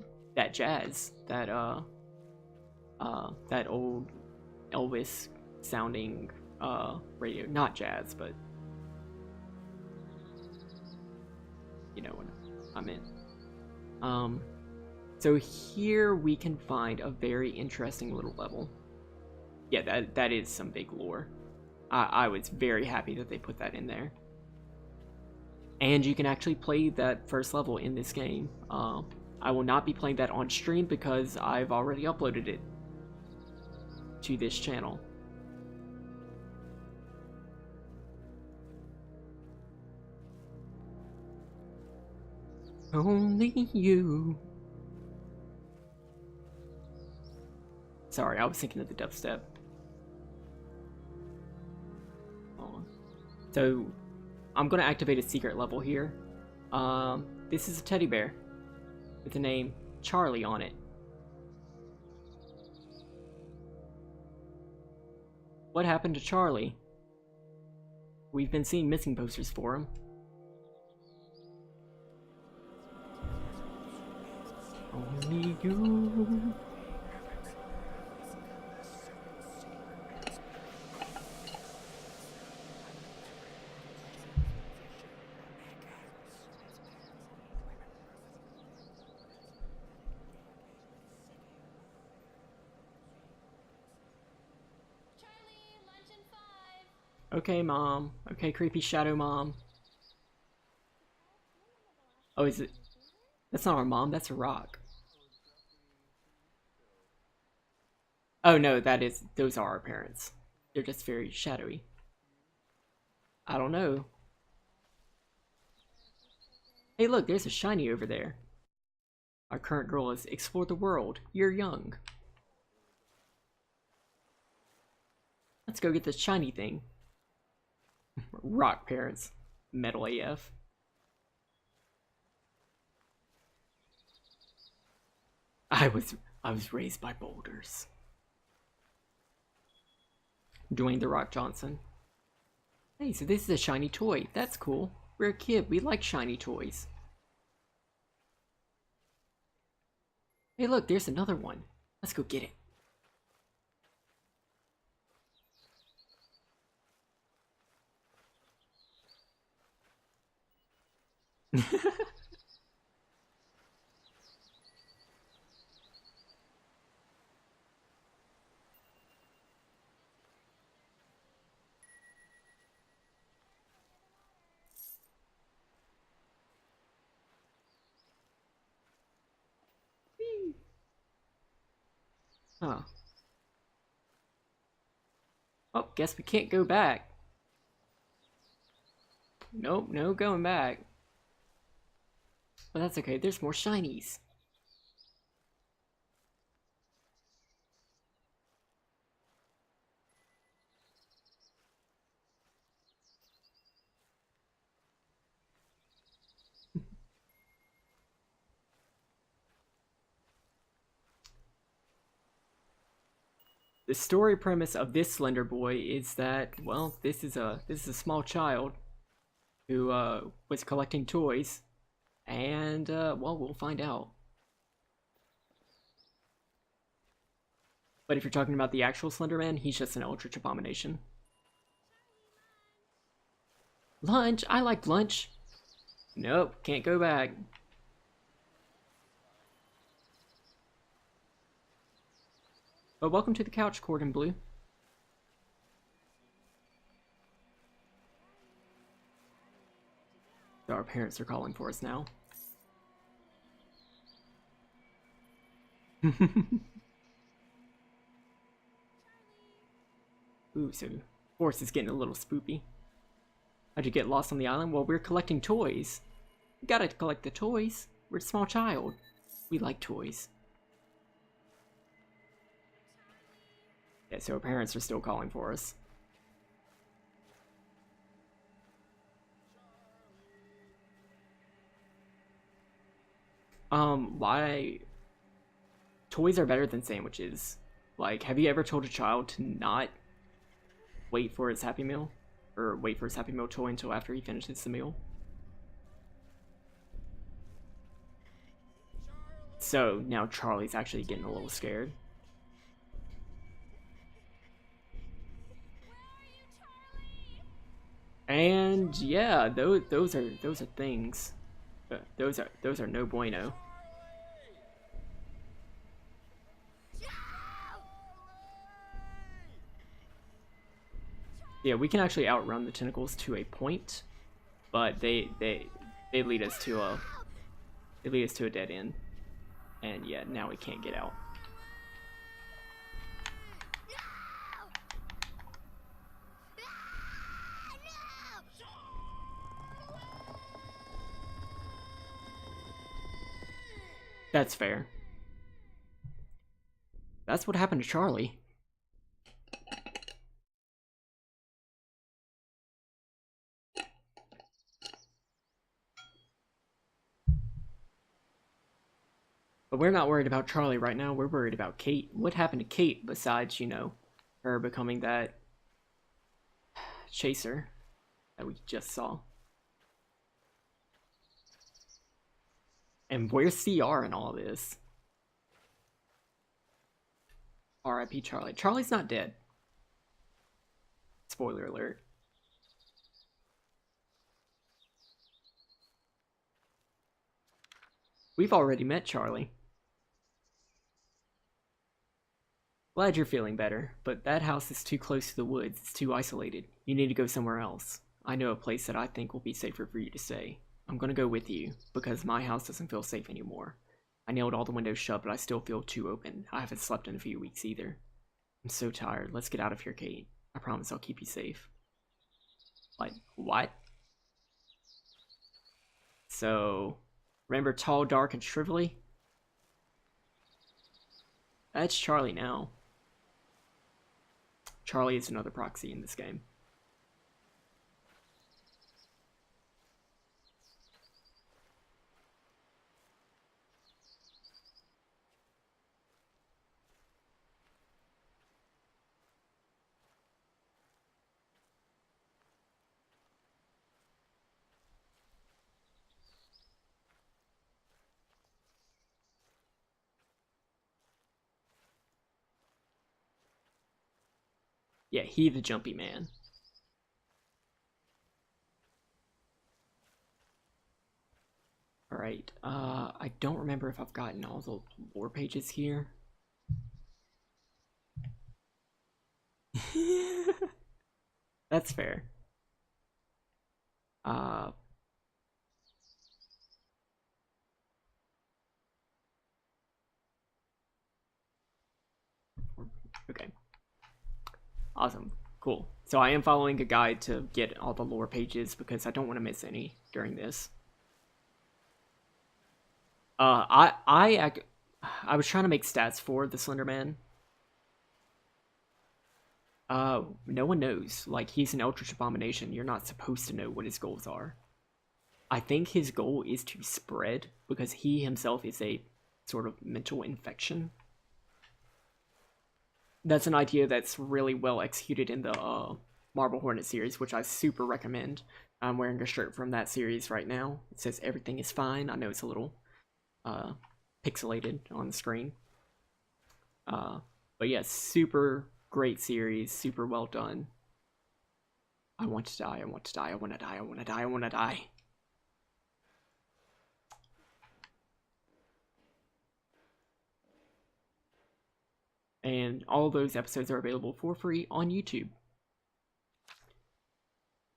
jazz, that old Elvis sounding radio, not jazz, but you know what I meant. So here we can find a very interesting little level. Yeah, that is some big lore. I was very happy that they put that in there. And you can actually play that first level in this game. I will not be playing that on stream because I've already uploaded it to this channel. Only you. Sorry, I was thinking of the dubstep. So, I'm going to activate a secret level here. This is a teddy bear with the name Charlie on it. What happened to Charlie? We've been seeing missing posters for him. Only you. Okay, Mom. Okay, creepy shadow mom. Oh, is it? That's not our mom, that's a rock. Oh no, those are our parents. They're just very shadowy. I don't know. Hey look, there's a shiny over there. Our current goal is explore the world. You're young. Let's go get this shiny thing. Rock parents. Metal AF. I was raised by boulders. Dwayne The Rock Johnson. Hey, so this is a shiny toy. That's cool. We're a kid. We like shiny toys. Hey, look, there's another one. Let's go get it. Huh. Oh, guess we can't go back. Nope, no going back. But that's okay, there's more shinies. The story premise of this Slender Boy is that, well, this is a small child who was collecting toys, and well, we'll find out. But if you're talking about the actual Slender Man, he's just an Eldritch Abomination. Lunch? I like lunch. Nope, can't go back. But welcome to the couch, Cordon Bleu. Our parents are calling for us now. Ooh, so Forrest is getting a little spoopy. How'd you get lost on the island? Well, we're collecting toys. We gotta collect the toys. We're a small child. We like toys. Yeah, so our parents are still calling for us. Why toys are better than sandwiches? Like, have you ever told a child to not wait for his Happy Meal? Or wait for his Happy Meal toy until after he finishes the meal? So now Charlie's actually getting a little scared. And yeah, those are things. Those are no bueno. Yeah, we can actually outrun the tentacles to a point, but they lead us to a dead end. And yeah, now we can't get out. That's fair. That's what happened to Charlie. But we're not worried about Charlie right now. We're worried about Kate. What happened to Kate besides, you know, her becoming that chaser that we just saw? And where's CR in all of this? R.I.P. Charlie. Charlie's not dead. Spoiler alert. We've already met Charlie. Glad you're feeling better, but that house is too close to the woods. It's too isolated. You need to go somewhere else. I know a place that I think will be safer for you to stay. I'm gonna go with you, because my house doesn't feel safe anymore. I nailed all the windows shut, but I still feel too open. I haven't slept in a few weeks either. I'm so tired. Let's get out of here, Kate. I promise I'll keep you safe. Like, what? So, remember Tall, Dark, and Shrivelly? That's Charlie now. Charlie is another proxy in this game. Yeah, he the jumpy man. Alright, I don't remember if I've gotten all the lore pages here. That's fair. Uh, okay. Awesome. Cool. So I am following a guide to get all the lore pages because I don't want to miss any during this. I was trying to make stats for the Slender Man. No one knows. Like, he's an Eldritch Abomination. You're not supposed to know what his goals are. I think his goal is to spread because he himself is a sort of mental infection. That's an idea that's really well executed in the Marble Hornet series, which I super recommend. I'm wearing a shirt from that series right now. It says everything is fine. I know it's a little pixelated on the screen. But yeah, super great series, super well done. I want to die, I want to die, I want to die, I want to die, I want to die. And all those episodes are available for free on YouTube.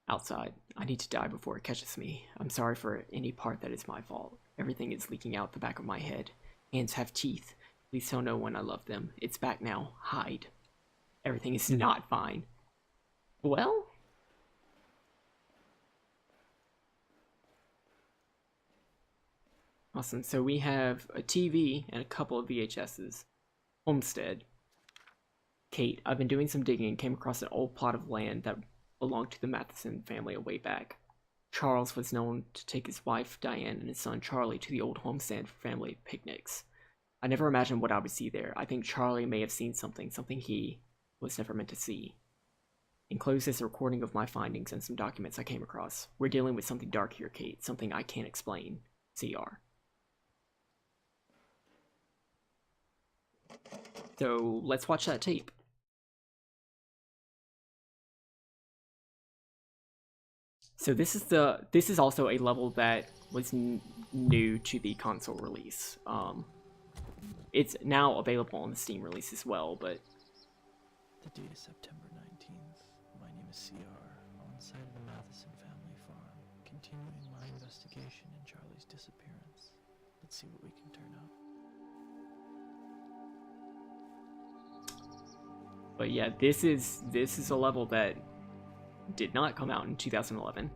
Outside, I need to die before it catches me. I'm sorry for any part that is my fault. Everything is leaking out the back of my head. Hands have teeth. Please tell no one I love them. It's back now. Hide. Everything is not fine. Well? Awesome. So we have a TV and a couple of VHSs. Homestead. Kate, I've been doing some digging and came across an old plot of land that belonged to the Matheson family a way back. Charles was known to take his wife Diane and his son Charlie to the old homestead for family picnics. I never imagined what I would see there. I think Charlie may have seen something he was never meant to see. Enclosed is a recording of my findings and some documents I came across. We're dealing with something dark here, Kate. Something I can't explain. CR. So let's watch that tape. So this is also a level that was new to the console release. It's now available on the Steam release as well, but The date is September 19th. My name is CR, on site of the Matheson family farm, continuing my investigation in Charlie's disappearance. Let's see what we can turn up. But yeah, this is a level that did not come out in 2011,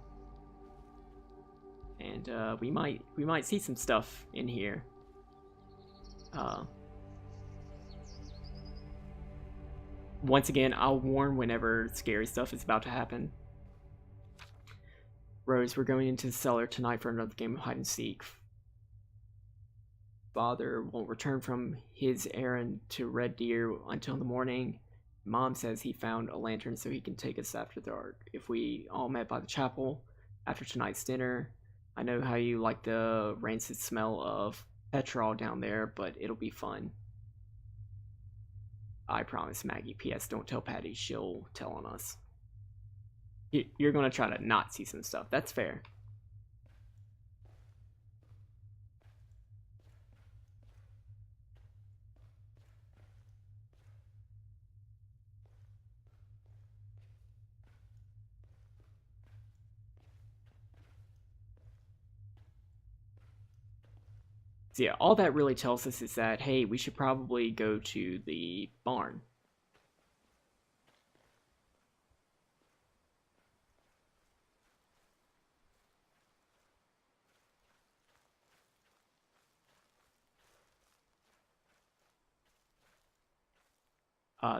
and we might see some stuff in here. Once again, I'll warn whenever scary stuff is about to happen. Rose, we're going into the cellar tonight for another game of hide and seek. Father won't return from his errand to Red Deer until the morning. Mom says he found a lantern so he can take us after dark. If we all met by the chapel after tonight's dinner, I know how you like the rancid smell of petrol down there, but it'll be fun. I promise, Maggie. P.S. Don't tell Patty. She'll tell on us. You're gonna try to not see some stuff. That's fair. So yeah, all that really tells us is that, hey, we should probably go to the barn.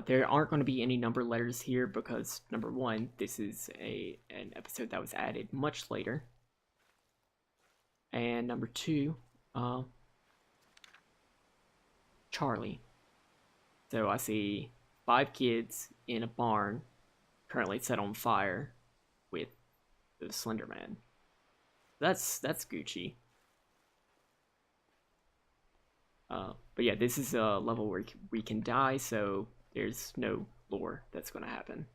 There aren't going to be any number letters here because, number one, this is an episode that was added much later. And number two, Charlie. So I see 5 kids in a barn currently set on fire with the Slender Man. That's Gucci. But yeah, this is a level where we can die, so there's no lore that's going to happen.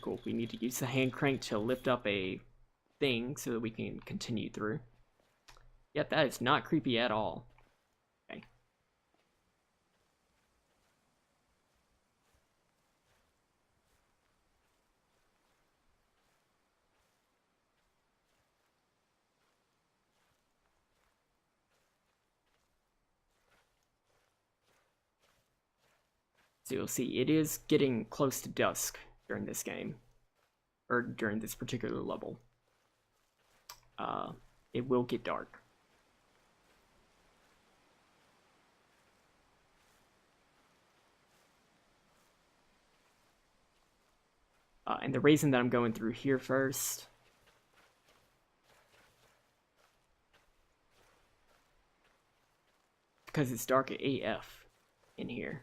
Cool. We need to use the hand crank to lift up a thing so that we can continue through. Yep, that is not creepy at all. Okay. So you'll see it is getting close to dusk during this game, or during this particular level. It will get dark. And the reason that I'm going through here first because it's dark AF in here.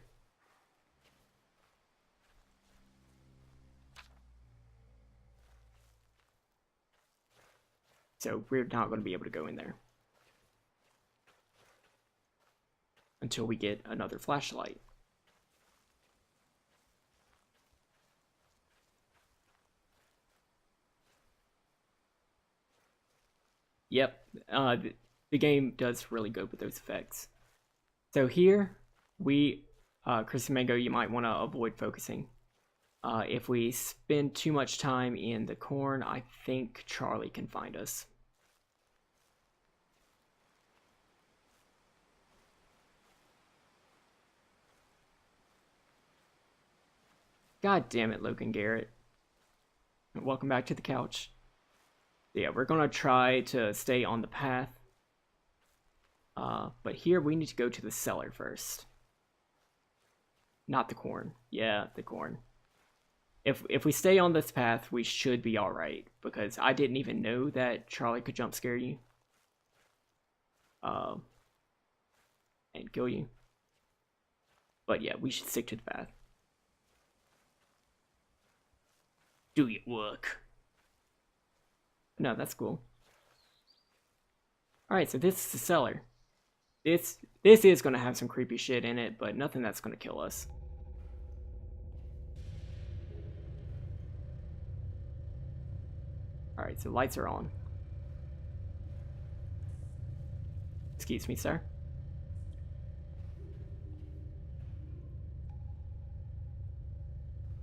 So we're not going to be able to go in there until we get another flashlight. Yep, the game does really good with those effects. So here, Chris and Mango, you might want to avoid focusing. If we spend too much time in the corn, I think Charlie can find us. God damn it, Logan Garrett. Welcome back to the couch. Yeah, we're gonna try to stay on the path. But here we need to go to the cellar first. Not the corn. Yeah, the corn. If we stay on this path, we should be all right, because I didn't even know that Charlie could jump scare you, and kill you. But yeah, we should stick to the path. Do your work. No, that's cool. All right, so this is the cellar. This is gonna have some creepy shit in it, but nothing that's gonna kill us. All right, so lights are on. Excuse me, sir.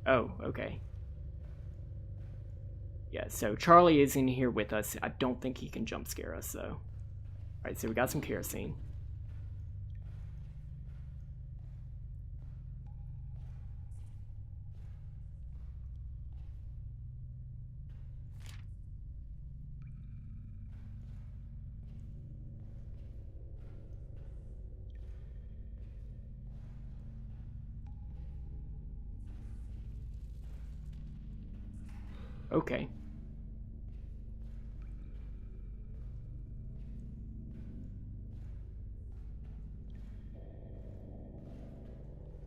Oh, okay. Yeah, so Charlie is in here with us. I don't think he can jump scare us, though. Alright, so we got some kerosene. Okay.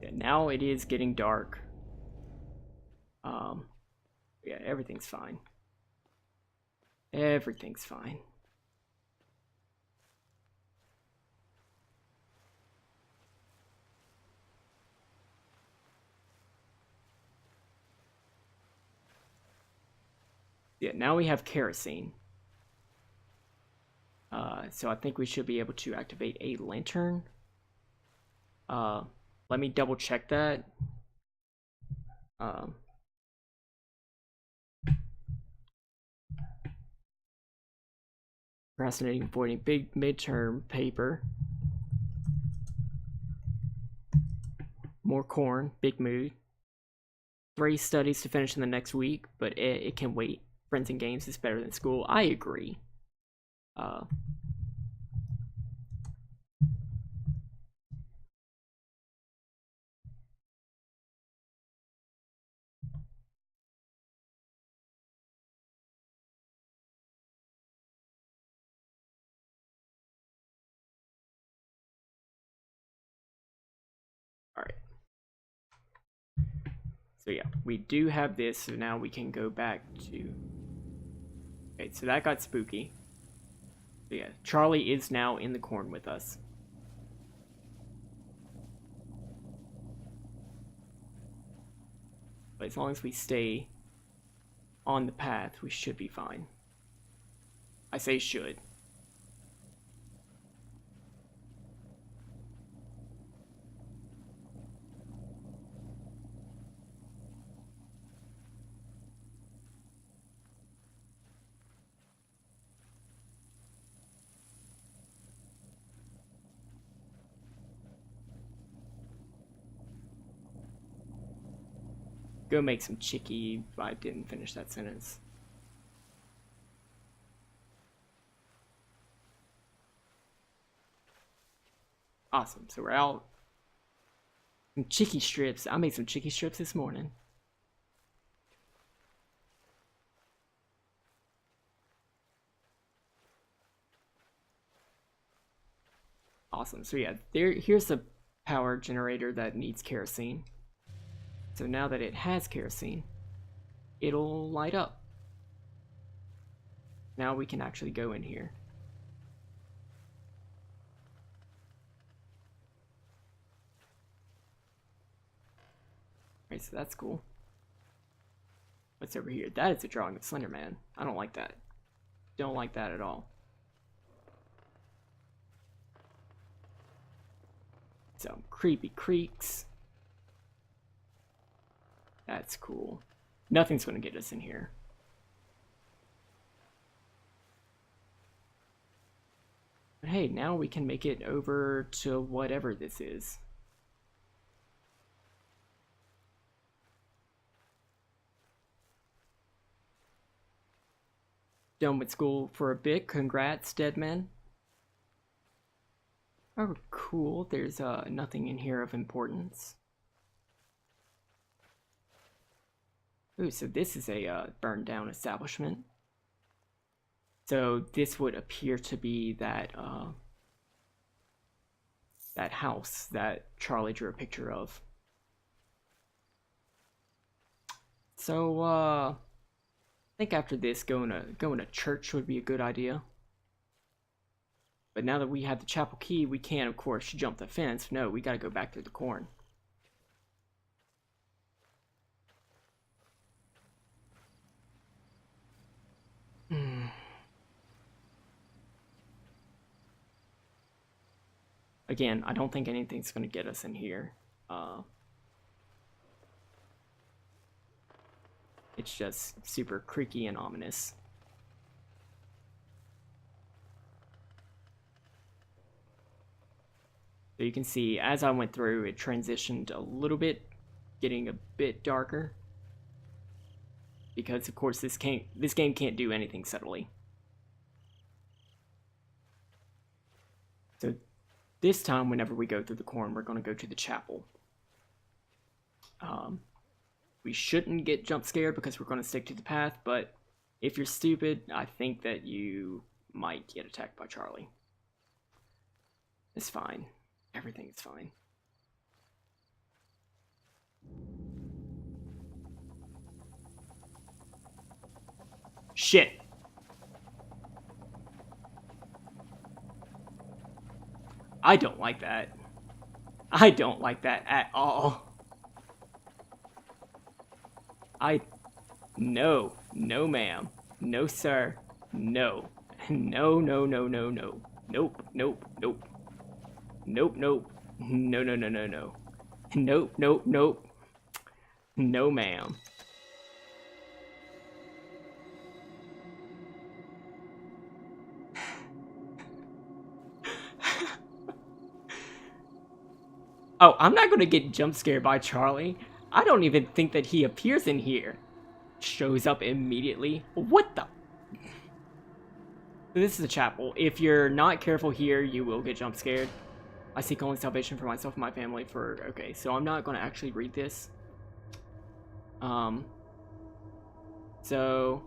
Yeah, now it is getting dark. Yeah, everything's fine. Everything's fine. Yeah, now we have kerosene. So I think we should be able to activate a lantern. Let me double check that. Um, Procrastinating, avoiding big midterm paper. More corn, big mood. 3 studies to finish in the next week, but it can wait. Friends and games is better than school. I agree. Uh, Alright. So yeah, we do have this, so now we can go back to... Okay, so that got spooky. So yeah, Charlie is now in the corn with us. But as long as we stay on the path, we should be fine. I say should. Go make some chicky. I didn't finish that sentence. Awesome. So we're out. Some chicky strips. I made some chicky strips this morning. Awesome. So yeah, here's the power generator that needs kerosene. So now that it has kerosene, it'll light up. Now we can actually go in here. Alright, so that's cool. What's over here? That is a drawing of Slender Man. I don't like that. Don't like that at all. Some creepy creaks. That's cool. Nothing's gonna get us in here. But hey, now we can make it over to whatever this is. Done with school for a bit. Congrats, Deadman. Oh, cool. There's nothing in here of importance. Ooh, so this is a burned down establishment. So this would appear to be that that house that Charlie drew a picture of. So I think after this, going to church would be a good idea. But now that we have the chapel key, we can't, of course, jump the fence. No, we gotta go back through the corn. Again, I don't think anything's gonna get us in here. It's just super creaky and ominous. So you can see, as I went through, it transitioned a little bit, getting a bit darker. Because, of course, this game can't do anything subtly. So this time, whenever we go through the corn, we're going to go to the chapel. We shouldn't get jump scared because we're going to stick to the path, but if you're stupid, I think that you might get attacked by Charlie. It's fine. Everything is fine. Shit! I don't like that. I don't like that at all. No, ma'am. No, sir. No. No, no, no, no, no. Nope, nope, nope. Nope, nope. No, no, no, no, no. Nope, nope, nope. No, ma'am. Oh, I'm not gonna get jump scared by Charlie. I don't even think that he appears in here. Shows up immediately. What the? This is the chapel. If you're not careful here, you will get jump scared. I seek only salvation for myself and my family for... Okay, so I'm not going to actually read this. So...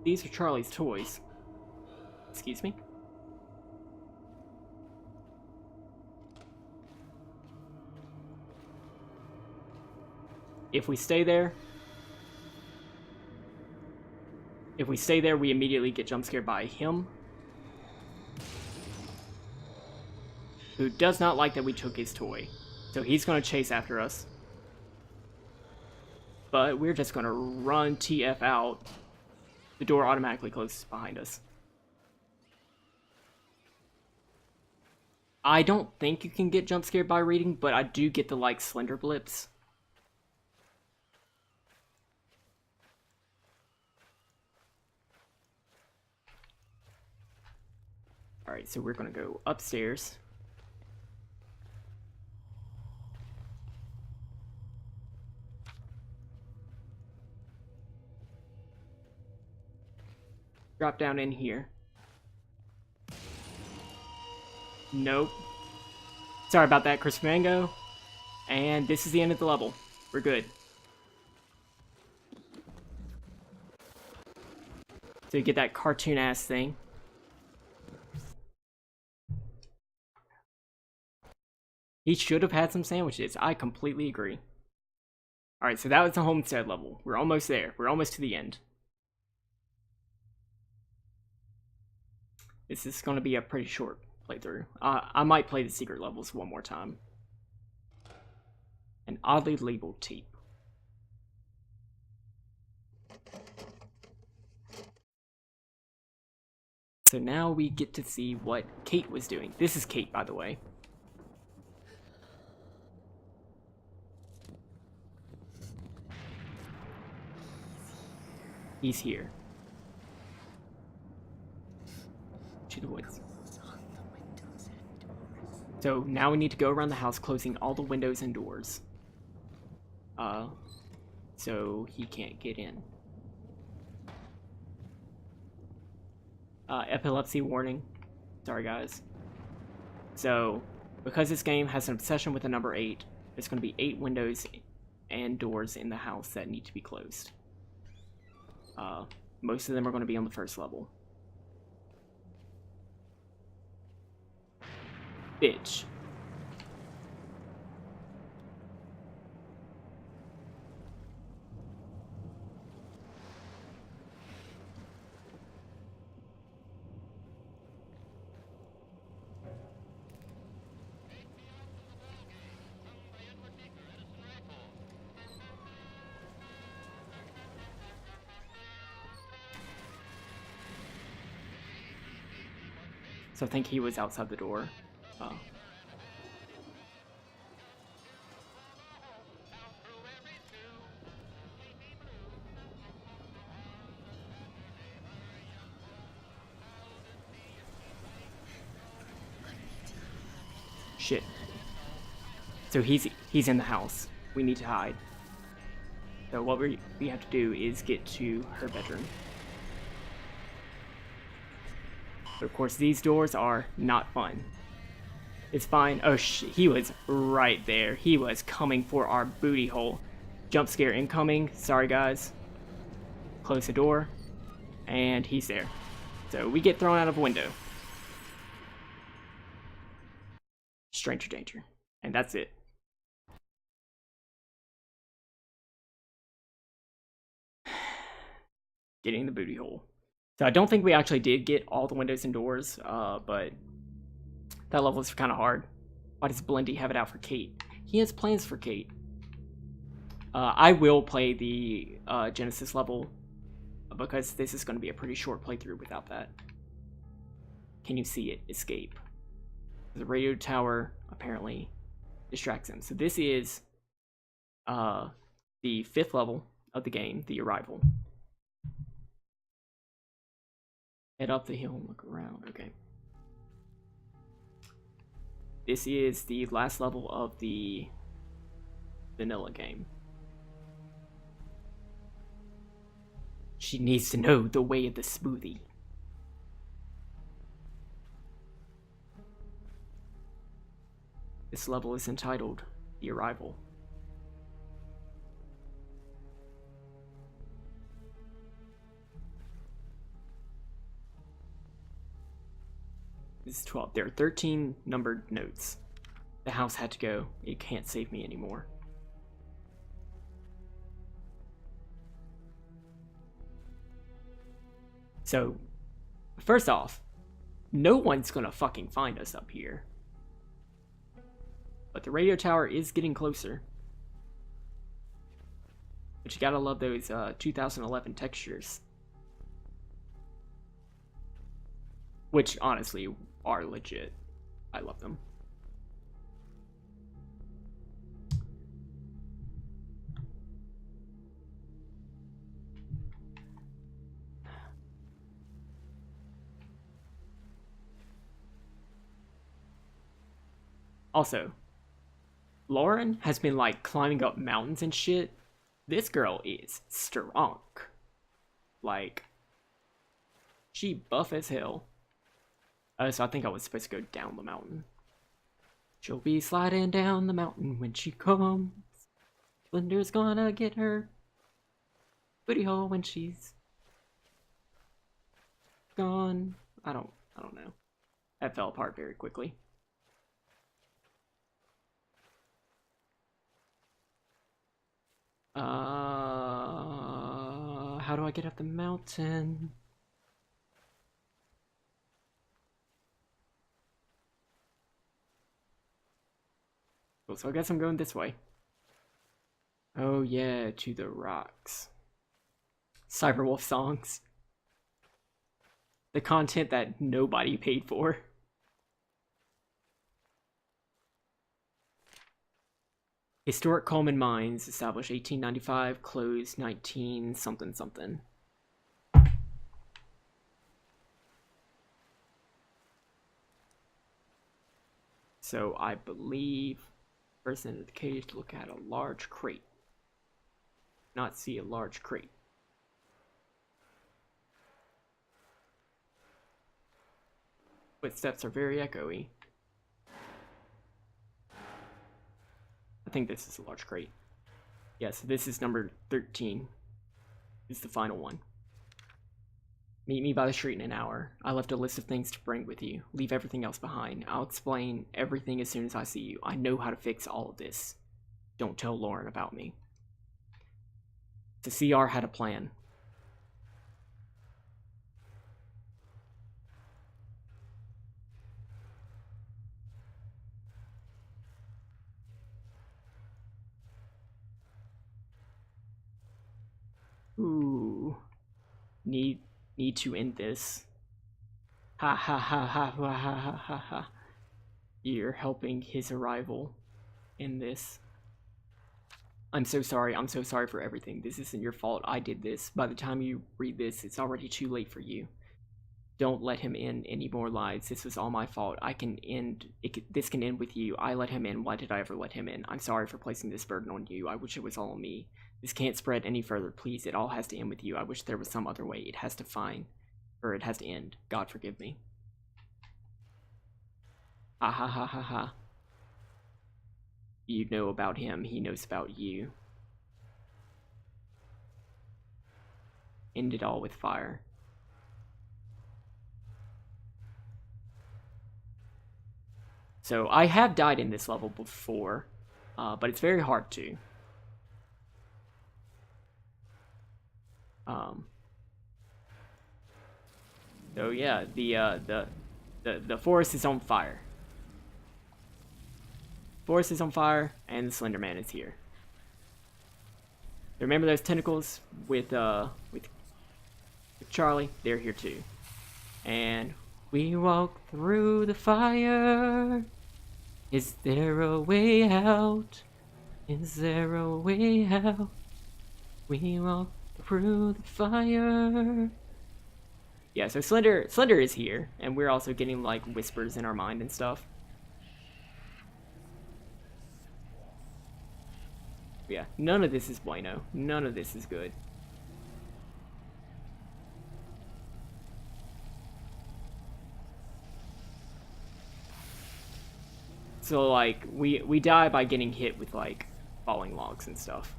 These are Charlie's toys. Excuse me? If we stay there, we immediately get jump scared by him, who does not like that we took his toy. So he's going to chase after us. But we're just going to run TF out. The door automatically closes behind us. I don't think you can get jump scared by reading, but I do get the, like, Slender blips. Alright, so we're gonna go upstairs. Drop down in here. Nope. Sorry about that, Chris Mango. And this is the end of the level. We're good. So you get that cartoon-ass thing. He should have had some sandwiches. I completely agree. Alright, so that was the homestead level. We're almost there. We're almost to the end. This is going to be a pretty short playthrough. I might play the secret levels one more time. An oddly labeled tape. So now we get to see what Kate was doing. This is Kate, by the way. He's here. To the woods. So now we need to go around the house closing all the windows and doors. So he can't get in. Epilepsy warning. Sorry guys. So, because this game has an obsession with the number 8, There's going to be 8 windows and doors in the house that need to be closed. Most of them are going to be on the first level. Bitch. So I think he was outside the door. Shit. So he's in the house. We need to hide. So what we have to do is get to her bedroom. But of course, these doors are not fun. It's fine. Oh, he was right there. He was coming for our booty hole. Jump scare incoming. Sorry, guys. Close the door. And he's there. So we get thrown out of a window. Stranger danger. And that's it. Getting the booty hole. So I don't think we actually did get all the windows and doors, but that level is kind of hard. Why does Blendy have it out for Kate? He has plans for Kate. I will play the Genesis level because this is going to be a pretty short playthrough without that. Can you see it? Escape. The radio tower apparently distracts him. So this is the 5th level of the game, the Arrival. Head up the hill and look around. Okay. This is the last level of the vanilla game. She needs to know the way of the smoothie. This level is entitled The Arrival. This is 12. There are 13 numbered notes. The house had to go. It can't save me anymore. So, first off, no one's gonna fucking find us up here. But the radio tower is getting closer. But you gotta love those 2011 textures. Which, honestly, are legit. I love them. Also, Lauren has been, like, climbing up mountains and shit. This girl is strong. Like, she buff as hell. So I think I was supposed to go down the mountain. She'll be sliding down the mountain when she comes. Slender's gonna get her booty hole when she's gone. I don't know. That fell apart very quickly. How do I get up the mountain? Cool, so I guess I'm going this way. Oh yeah, to the rocks. Cyberwolf songs. The content that nobody paid for. Historic Coleman Mines, established 1895, closed 19 something something. So I believe first into the cage to look at a large crate. Not see a large crate. Footsteps are very echoey. I think this is a large crate. Yes, this is number 13. It's the final one. Meet me by the street in an hour. I left a list of things to bring with you. Leave everything else behind. I'll explain everything as soon as I see you. I know how to fix all of this. Don't tell Lauren about me. The CR had a plan. Ooh. Need to end this. Ha ha ha ha ha ha ha ha ha. You're helping his arrival in this. I'm so sorry. I'm so sorry for everything. This isn't your fault. I did this. By the time you read this, it's already too late for you. Don't let him in any more lives. This was all my fault. I can end it. This can end with you. I let him in. Why did I ever let him in? I'm sorry for placing this burden on you. I wish it was all on me. This can't spread any further. Please, it all has to end with you. I wish there was some other way. It has to end. God forgive me. Ha ha ha ha ha. You know about him. He knows about you. End it all with fire. So I have died in this level before, but it's very hard to. So yeah, the forest is on fire. Forest is on fire, and the Slender Man is here. Remember those tentacles with Charlie? They're here too. And we walk through the fire. Is there a way out? Is there a way out? We walk through the fire. Yeah, so Slender is here, and we're also getting like whispers in our mind and stuff. Yeah, none of this is bueno. None of this is good. So like we die by getting hit with like falling logs and stuff.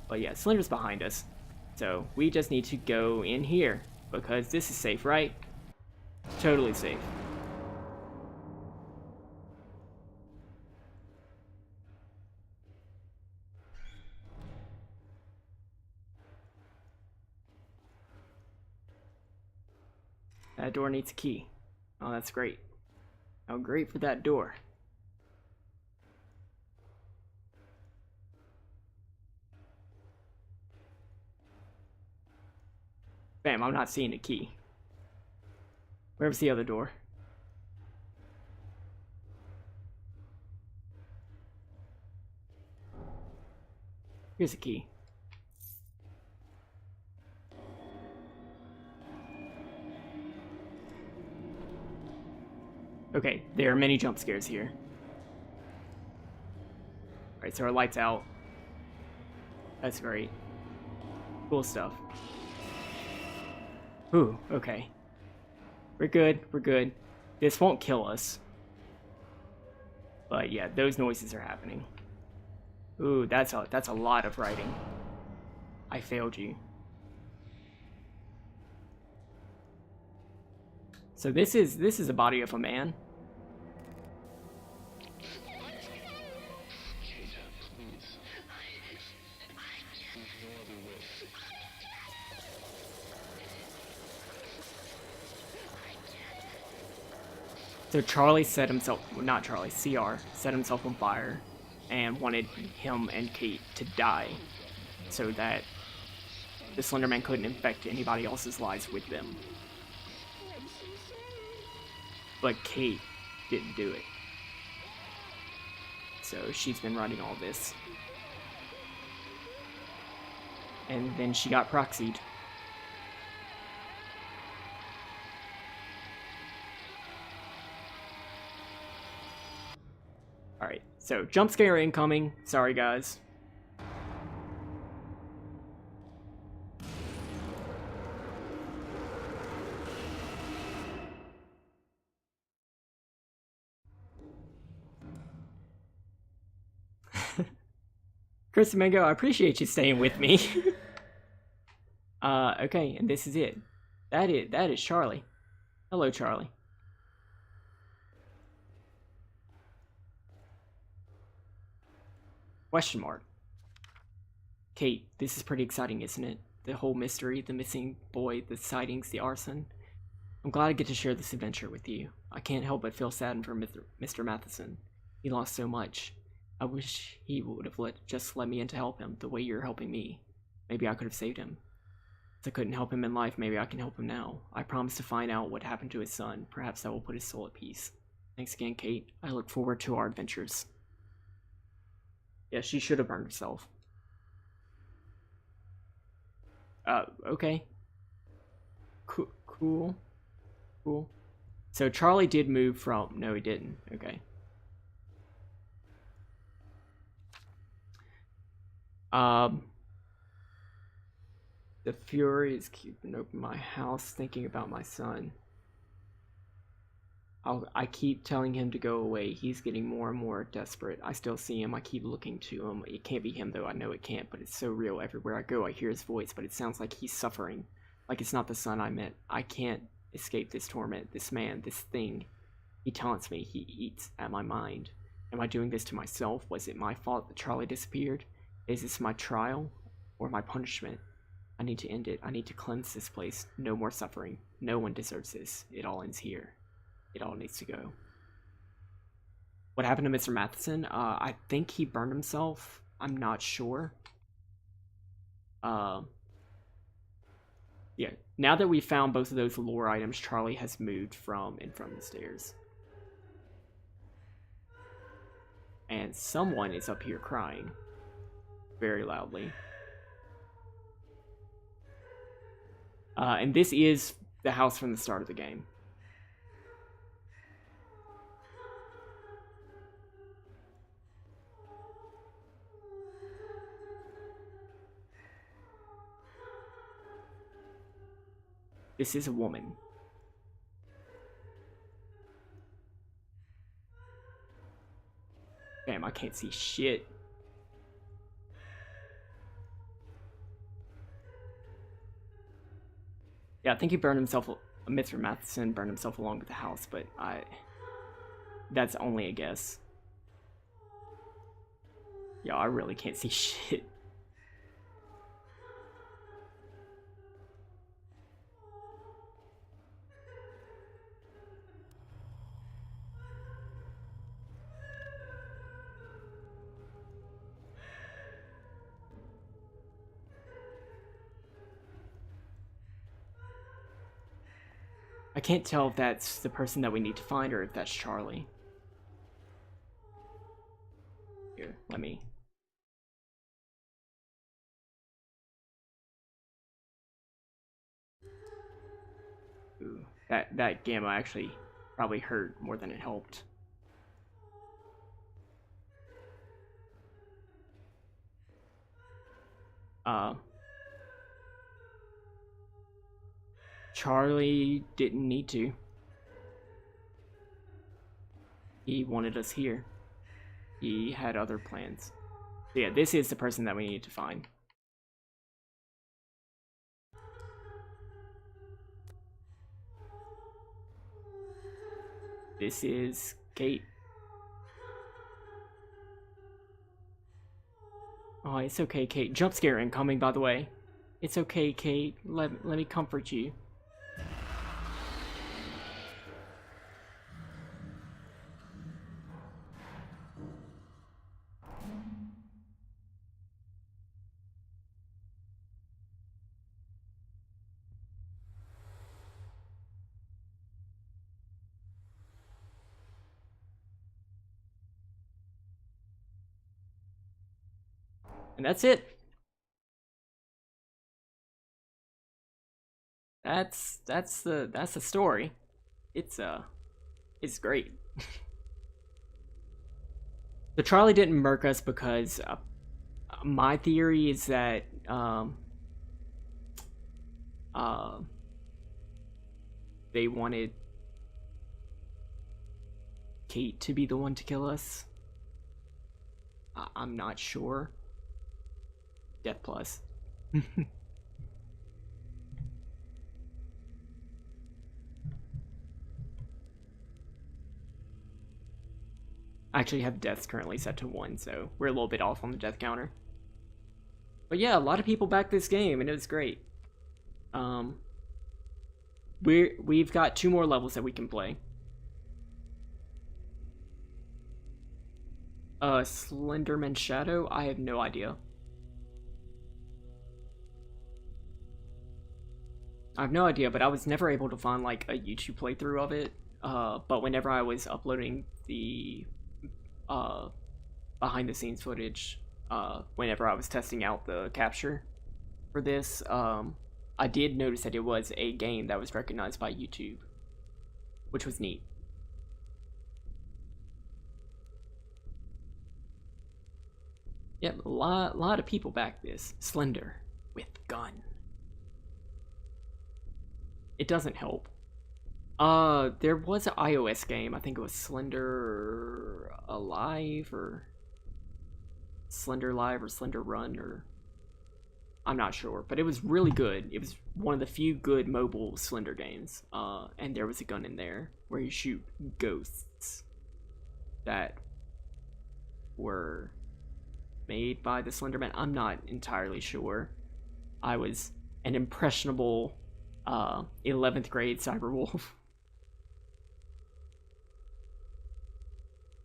But yeah, Slender's behind us. So we just need to go in here because this is safe, right? Totally safe. That door needs a key. Oh, that's great. Oh, great for that door. Bam, I'm not seeing a key. Where's the other door? Here's a key. Okay, there are many jump scares here. Alright, so our light's out. That's great. Cool stuff. Ooh, okay. We're good, we're good. This won't kill us. But yeah, those noises are happening. Ooh, that's a lot of writing. I failed you. So this is a body of a man. So Charlie set himself, well, not Charlie, CR, set himself on fire and wanted him and Kate to die so that the Slender Man couldn't infect anybody else's lives with them. But Kate didn't do it. So she's been writing all this. And then she got proxied. Alright, so jump scare incoming. Sorry, guys. Chris Mango, I appreciate you staying with me. Okay, and this is it. That is Charlie. Hello, Charlie. Question mark. Kate, this is pretty exciting, isn't it? The whole mystery, the missing boy, the sightings, the arson. I'm glad I get to share this adventure with you. I can't help but feel saddened for Mr. Matheson. He lost so much. I wish he would have just let me in to help him, the way you're helping me. Maybe I could have saved him. If I couldn't help him in life, maybe I can help him now. I promise to find out what happened to his son. Perhaps that will put his soul at peace. Thanks again, Kate. I look forward to our adventures. Yeah, she should have burned herself. Okay. Cool. So Charlie did move from... No, he didn't. Okay. The Fury is keeping open my house, thinking about my son. I keep telling him to go away. He's getting more and more desperate. I still see him. I keep looking to him. It can't be him, though. I know it can't, but it's so real. Everywhere I go, I hear his voice, but it sounds like he's suffering. Like it's not the son I met. I can't escape this torment. This man, this thing. He taunts me. He eats at my mind. Am I doing this to myself? Was it my fault that Charlie disappeared? Is this my trial or my punishment? I need to end it. I need to cleanse this place. No more suffering. No one deserves this. It all ends here. It all needs to go. What happened to Mr. Matheson? I think he burned himself. I'm not sure. Yeah. Now that we've found both of those lore items, Charlie has moved from in front of the stairs. And someone is up here crying. Very loudly. And this is the house from the start of the game. This is a woman. Damn, I can't see shit. Yeah, I think he burned himself. Mr. Matheson burned himself along with the house, but that's only a guess. Yeah, I really can't see shit. I can't tell if that's the person that we need to find or if that's Charlie. Here, let me... Ooh, that gamma actually probably hurt more than it helped. Charlie didn't need to. He wanted us here. He had other plans. So yeah, this is the person that we need to find. This is Kate. Oh, it's okay, Kate. Jump scare incoming, by the way. It's okay, Kate. Let me comfort you. And that's it. That's the story. It's great. So Charlie didn't murk us because my theory is that they wanted Kate to be the one to kill us. I'm not sure. Death Plus. I actually have deaths currently set to 1, so we're a little bit off on the death counter. But yeah, a lot of people backed this game, and it was great. We've got 2 more levels that we can play. Slenderman Shadow? I have no idea. I have no idea, but I was never able to find like a YouTube playthrough of it. But whenever I was uploading the behind the scenes footage, whenever I was testing out the capture for this, I did notice that it was a game that was recognized by YouTube, which was neat. Yep, a lot of people back this. Slender with gun. It doesn't help. There was an iOS game. I think it was Slender Alive or Slender Live or Slender Run, or I'm not sure, but it was really good. It was one of the few good mobile Slender games. And there was a gun in there where you shoot ghosts that were made by the Slenderman. I'm not entirely sure. I was an impressionable 11th grade Cyberwolf.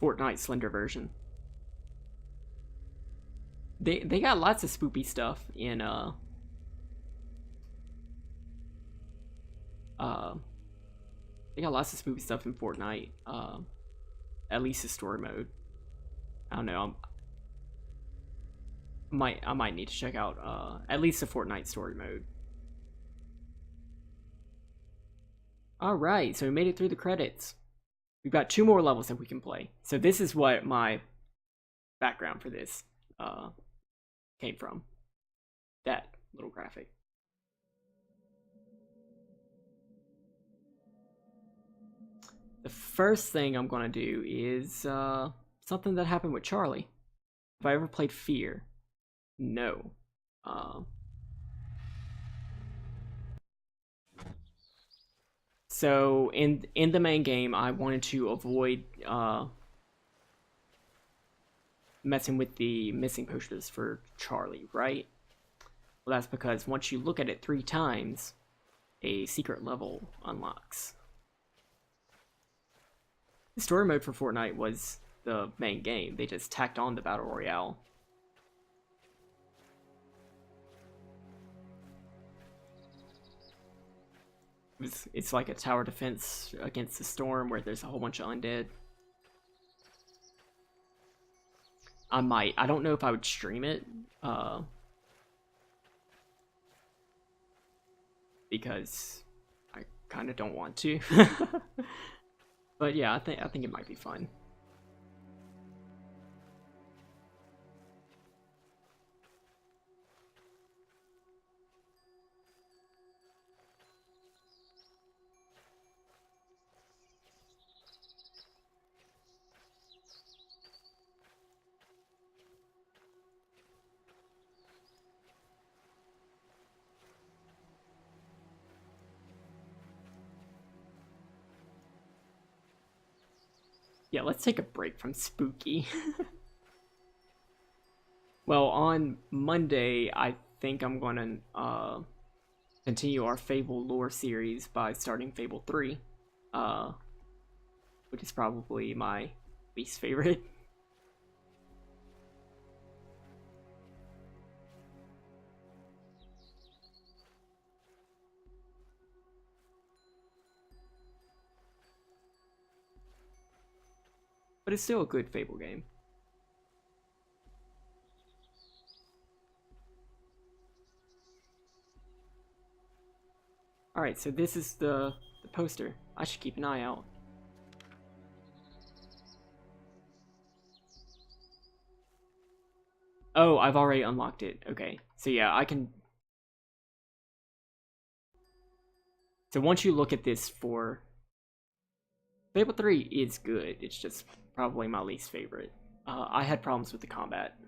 Fortnite Slender version. They got lots of spoopy stuff in they got lots of spoopy stuff in Fortnite. At least the story mode. I don't know. I might need to check out at least the Fortnite story mode. Alright, so we made it through the credits. We've got 2 more levels that we can play. So this is what my background for this came from. That little graphic. The first thing I'm gonna do is something that happened with Charlie. Have I ever played Fear? No. So in the main game, I wanted to avoid messing with the missing posters for Charlie, right? Well, that's because once you look at it 3 times, a secret level unlocks. The story mode for Fortnite was the main game. They just tacked on the Battle Royale. It's like a tower defense against the storm where there's a whole bunch of undead. I don't know if I would stream it, because I kind of don't want to. But yeah, I think it might be fun. Yeah, let's take a break from spooky. Well, on Monday, I think I'm gonna continue our Fable lore series by starting Fable 3, which is probably my least favorite. But it's still a good Fable game. Alright, so this is the poster. I should keep an eye out. Oh, I've already unlocked it. Okay, so yeah, I can... So once you look at this for... Fable 3 is good, it's just probably my least favorite. I had problems with the combat.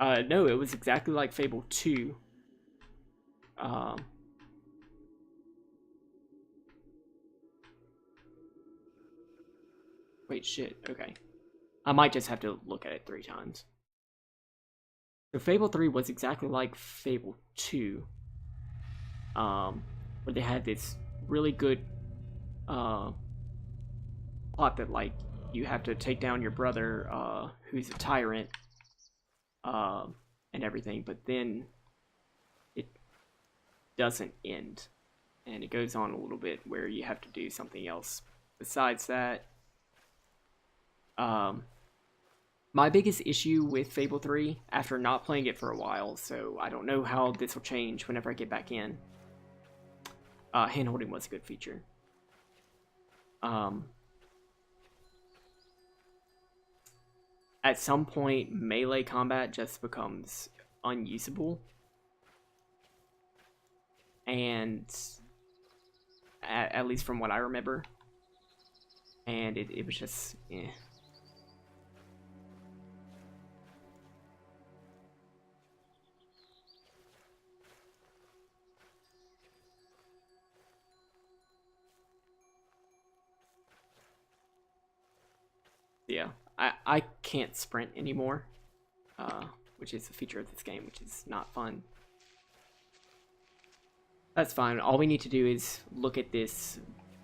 No, it was exactly like Fable 2. Um, Wait, shit, okay. I might just have to look at it 3 times. So Fable 3 was exactly like Fable 2, where they had this really good plot that, like, you have to take down your brother, who's a tyrant, and everything, but then it doesn't end. And it goes on a little bit where you have to do something else besides that. My biggest issue with Fable 3, after not playing it for a while, so I don't know how this will change whenever I get back in. Hand-holding was a good feature. At some point, melee combat just becomes unusable. And at least from what I remember. And it was just, eh. Yeah, I can't sprint anymore, which is a feature of this game, which is not fun. That's fine. All we need to do is look at this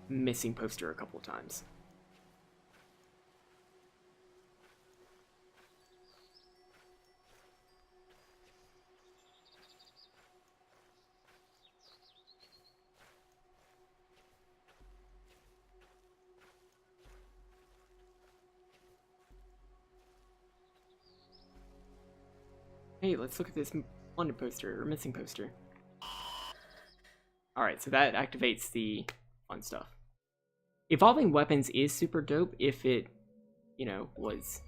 missing poster a couple of times. Hey, let's look at this wanted poster, or missing poster. Alright, so that activates the fun stuff. Evolving weapons is super dope if it, you know, was...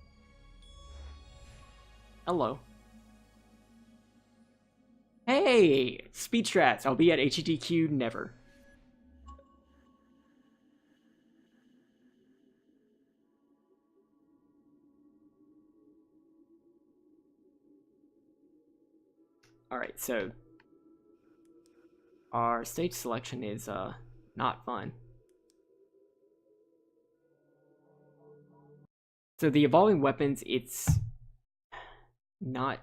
Hello. Hey! Speed strats, I'll be at HEDQ never. Alright, so... our stage selection is, not fun. So the evolving weapons, it's... not...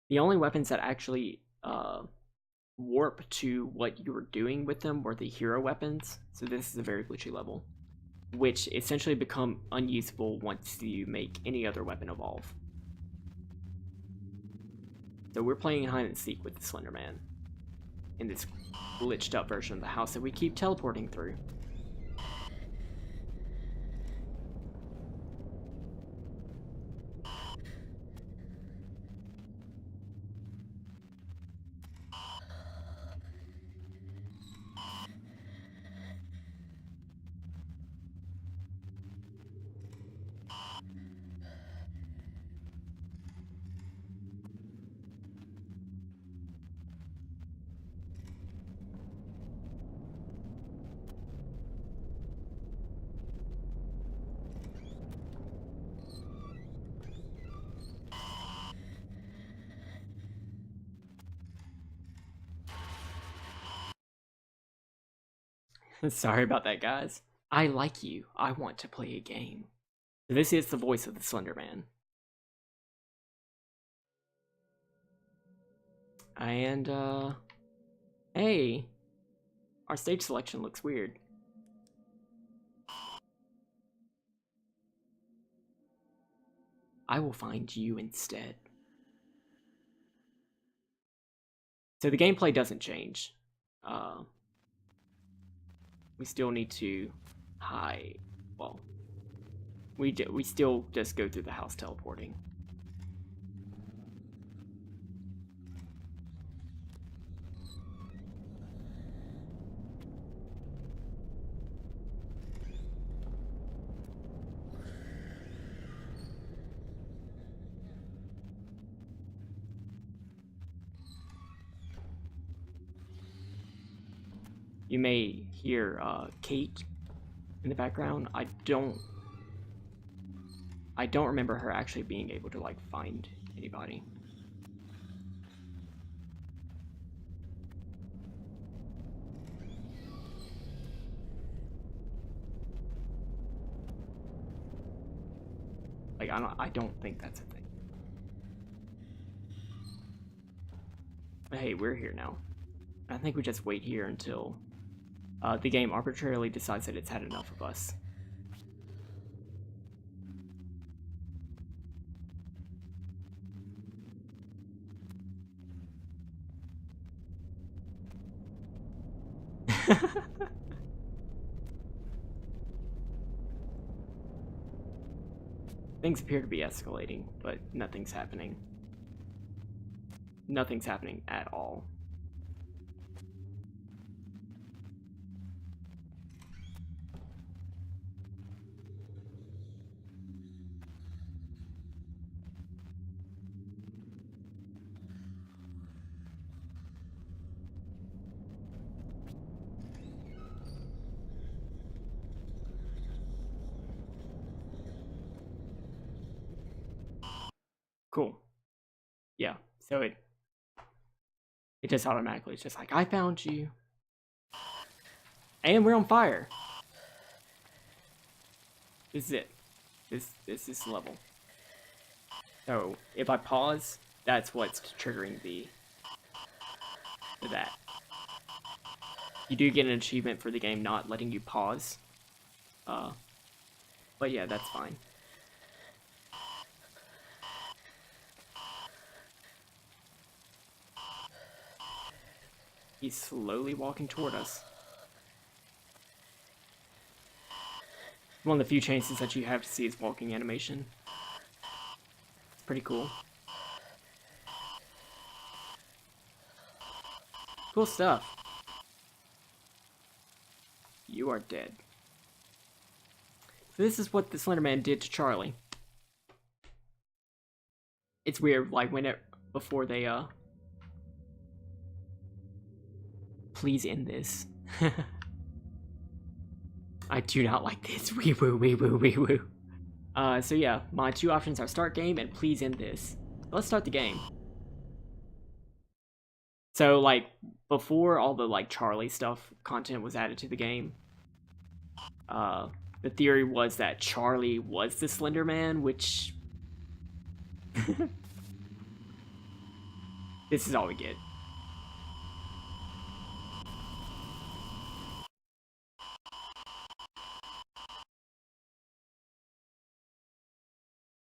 The only weapons that actually, warp to what you were doing with them were the hero weapons. So this is a very glitchy level, which essentially become unusable once you make any other weapon evolve. So we're playing hide and seek with the Slender Man in this glitched up version of the house that we keep teleporting through. Sorry about that, guys. I like you. I want to play a game. This is the voice of the Slender Man. And, hey, our stage selection looks weird. I will find you instead. So the gameplay doesn't change. We still need to hide. Well, we still just go through the house teleporting. You may hear Kate in the background. I don't I don't remember her actually being able to, like, find anybody. Like, I don't think that's a thing. But hey, we're here now. I think we just wait here until the game arbitrarily decides that it's had enough of us. Things appear to be escalating, but nothing's happening. Nothing's happening at all. Cool. Yeah, so it just automatically, it's just like, I found you. And we're on fire. This is it. This is the level. So if I pause, that's what's triggering that. You do get an achievement for the game not letting you pause. But yeah, that's fine. He's slowly walking toward us. One of the few chances that you have to see his walking animation. It's pretty cool. Cool stuff. You are dead. So this is what the Slender Man did to Charlie. It's weird, like before they please end this. I do not like this. Wee woo, wee woo, wee woo. So yeah, my two options are start game and please end this. Let's start the game. So, like, before all the, like, Charlie stuff content was added to the game, the theory was that Charlie was the Slender Man, which... This is all we get.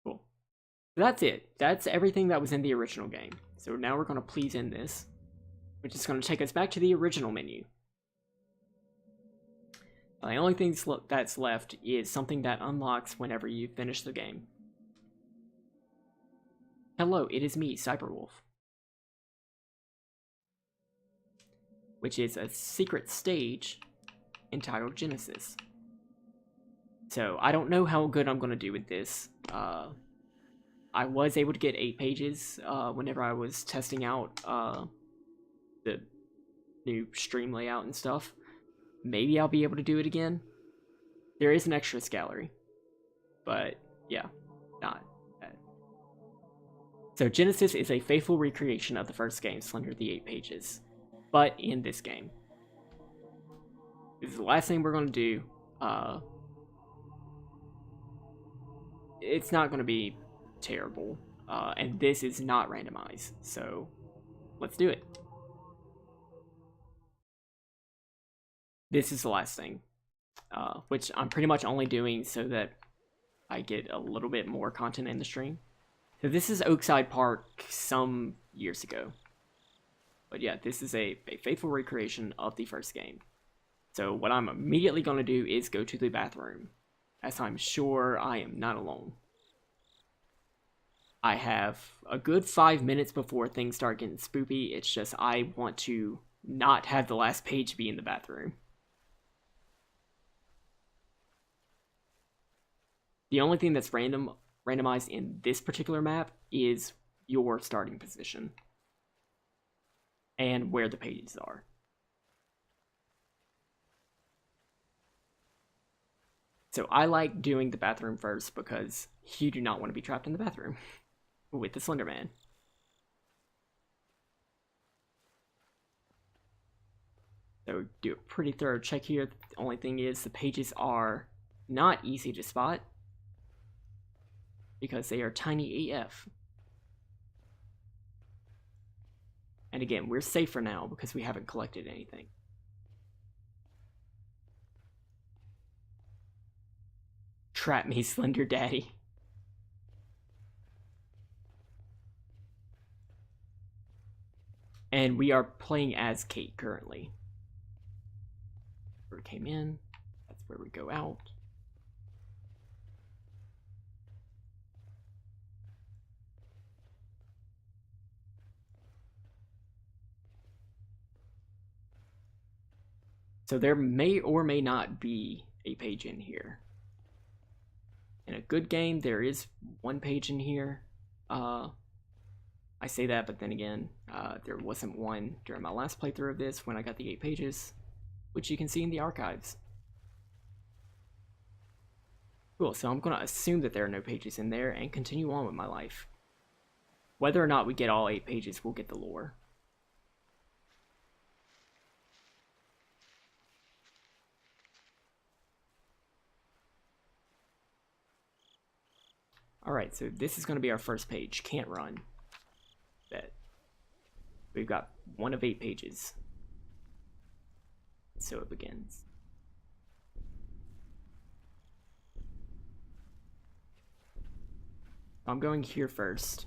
Cool. That's it. That's everything that was in the original game. So now we're going to please end this, which is going to take us back to the original menu. The only thing that's left is something that unlocks whenever you finish the game. Hello, it is me, Cyberwolf. Which is a secret stage entitled Genesis. So, I don't know how good I'm going to do with this. I was able to get 8 pages whenever I was testing out the new stream layout and stuff. Maybe I'll be able to do it again. There is an extras gallery. But, yeah, not bad. So, Genesis is a faithful recreation of the first game, Slender the 8 Pages. But in this game. This is the last thing we're going to do. It's not going to be terrible. And this is not randomized. So, let's do it. This is the last thing. Which I'm pretty much only doing so that I get a little bit more content in the stream. So this is Oakside Park some years ago. But yeah, this is a faithful recreation of the first game. So what I'm immediately going to do is go to the bathroom, as I'm sure I am not alone. I have a good 5 minutes before things start getting spoopy. It's just I want to not have the last page be in the bathroom. The only thing that's randomized in this particular map is your starting position and where the pages are. So I like doing the bathroom first because you do not want to be trapped in the bathroom with the Slender Man. So do a pretty thorough check here. The only thing is the pages are not easy to spot because they are tiny AF. And again, we're safe for now because we haven't collected anything. Trap me, Slender Daddy. And we are playing as Kate currently. Where we came in, that's where we go out. So there may or may not be a page in here. In a good game, there is one page in here. I say that, but then again, there wasn't one during my last playthrough of this when I got the 8 pages, which you can see in the archives. Cool, so I'm going to assume that there are no pages in there and continue on with my life. Whether or not we get all 8 pages, we'll get the lore. Alright, so this is going to be our first page. Can't run. Bet. We've got one of 8 pages. So it begins. I'm going here first.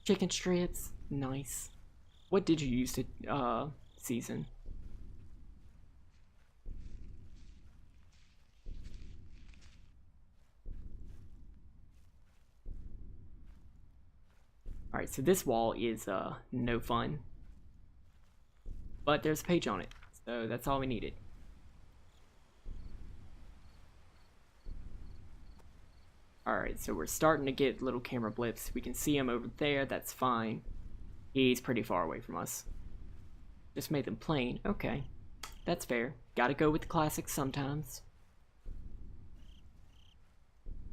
Chicken strips. Nice. What did you use to season? Alright, so this wall is no fun. But there's a page on it, so that's all we needed. Alright, so we're starting to get little camera blips. We can see him over there, that's fine. He's pretty far away from us. Just made them plain, okay. That's fair. Gotta go with the classics sometimes.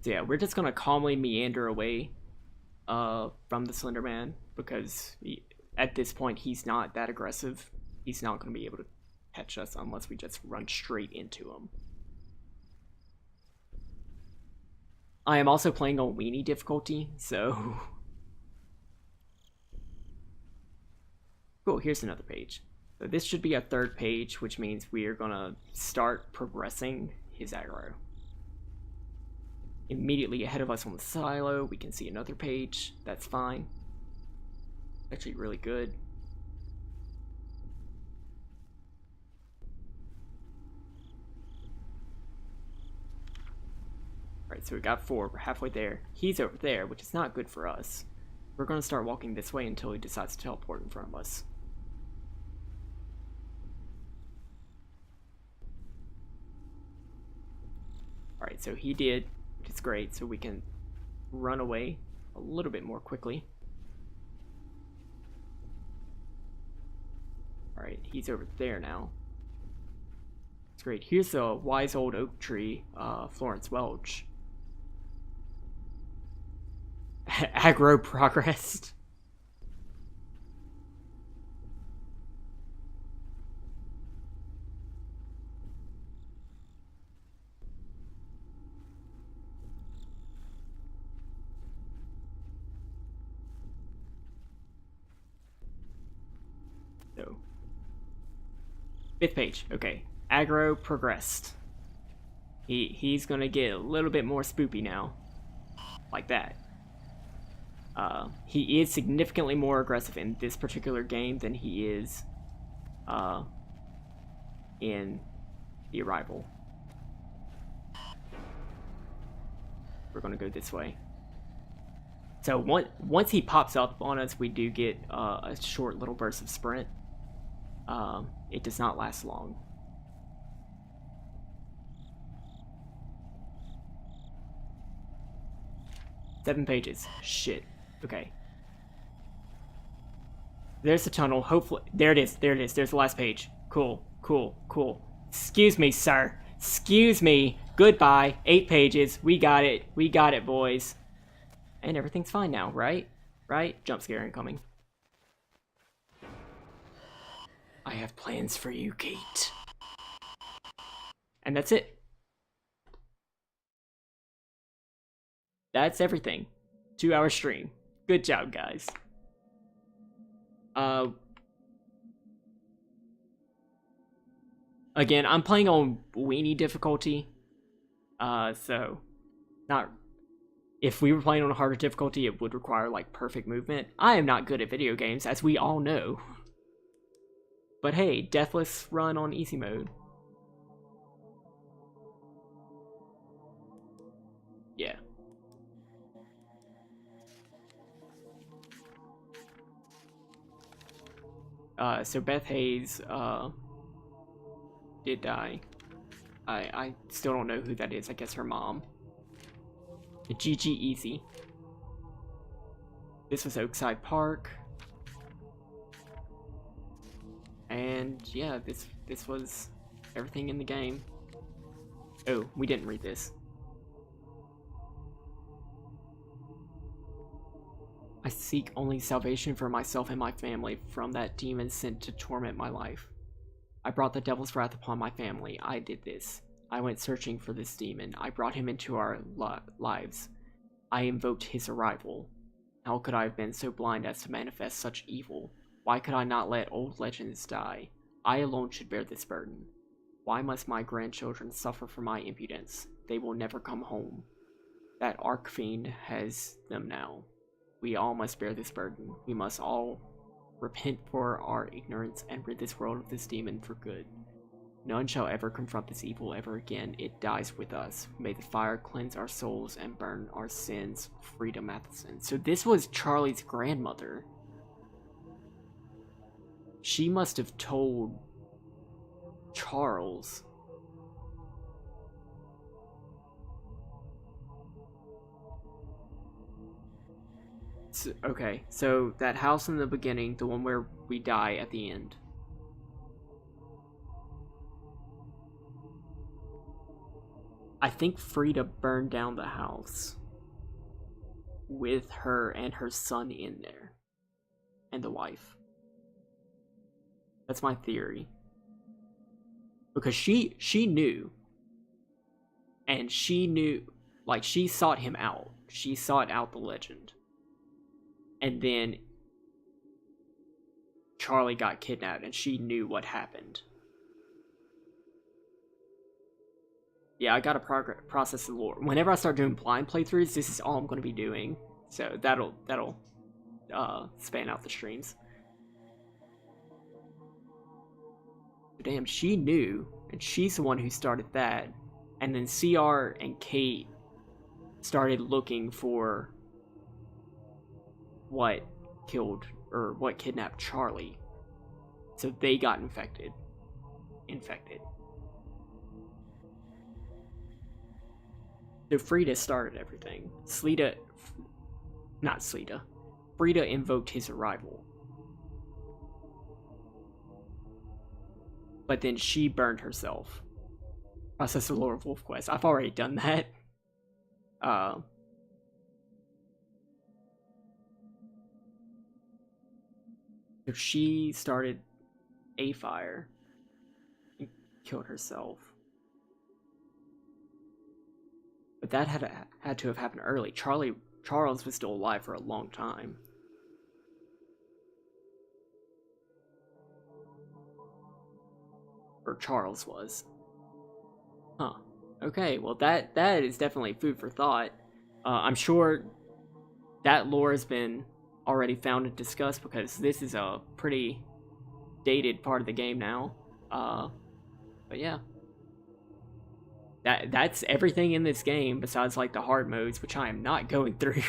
So yeah, we're just gonna calmly meander away from the Slender Man because at this point he's not that aggressive. He's not going to be able to catch us unless we just run straight into him. I am also playing on weenie difficulty, so cool. Here's another page. So this should be a 3rd page, which means we are gonna start progressing his aggro. Immediately ahead of us on the silo, we can see another page. That's fine. Actually really good. Alright, so we got 4. We're halfway there. He's over there, which is not good for us. We're going to start walking this way until he decides to teleport in front of us. Alright, so he did, which is great, so we can run away a little bit more quickly. Alright, he's over there now. It's great. Here's a wise old oak tree, Florence Welch. Aggro progressed. So, 5th page. Okay, aggro progressed. He's gonna get a little bit more spoopy now, like that. He is significantly more aggressive in this particular game than he is in the Arrival. We're gonna go this way. So once he pops up on us, we do get a short little burst of sprint. It does not last long. Seven pages. Shit. Okay. There's the tunnel. Hopefully, there it is. There it is. There's the last page. Cool. Cool. Excuse me, sir. Excuse me. Goodbye. 8 pages. We got it, boys. And everything's fine now, right? Right? Jump scare incoming. I have plans for you, Kate. And that's it. That's everything. 2-hour stream. Good job, guys. Again, I'm playing on weenie difficulty. So not if we were playing on a harder difficulty, it would require like perfect movement. I am not good at video games, as we all know. But hey, deathless run on easy mode. Yeah. So Beth Hayes, did die. I still don't know who that is. I guess her mom. GG easy. This was Oakside Park. And yeah, this was everything in the game. Oh, we didn't read this. I seek only salvation for myself and my family from that demon sent to torment my life. I brought the devil's wrath upon my family. I did this. I went searching for this demon. I brought him into our lives. I invoked his arrival. How could I have been so blind as to manifest such evil? Why could I not let old legends die? I alone should bear this burden. Why must my grandchildren suffer for my impudence? They will never come home. That archfiend has them now. We all must bear this burden. We must all repent for our ignorance and rid this world of this demon for good. None shall ever confront this evil ever again. It dies with us. May the fire cleanse our souls and burn our sins. Frida Matheson. So this was Charlie's grandmother. She must have told Charles. Okay, so that house in the beginning, the one where we die at the end. I think Frida burned down the house with her and her son in there. And the wife. That's my theory. Because she knew. And she knew, like, she sought him out. She sought out the legend. And then Charlie got kidnapped and she knew what happened. Yeah, I gotta process the lore. Whenever I start doing blind playthroughs, this is all I'm gonna be doing. So that'll span out the streams. Damn, she knew, and she's the one who started that. And then CR and Kate started looking for what killed or what kidnapped Charlie. So they got infected. So Frida started everything. Frida invoked his arrival. But then she burned herself. Process the lore of Wolf Quest. I've already done that. So she started a fire and killed herself. But that had to have happened early. Charles was still alive for a long time. Or Charles was. Huh. Okay, well that is definitely food for thought. I'm sure that lore has been already found and discussed because this is a pretty dated part of the game now. But yeah. That's everything in this game besides like the hard modes, which I am not going through.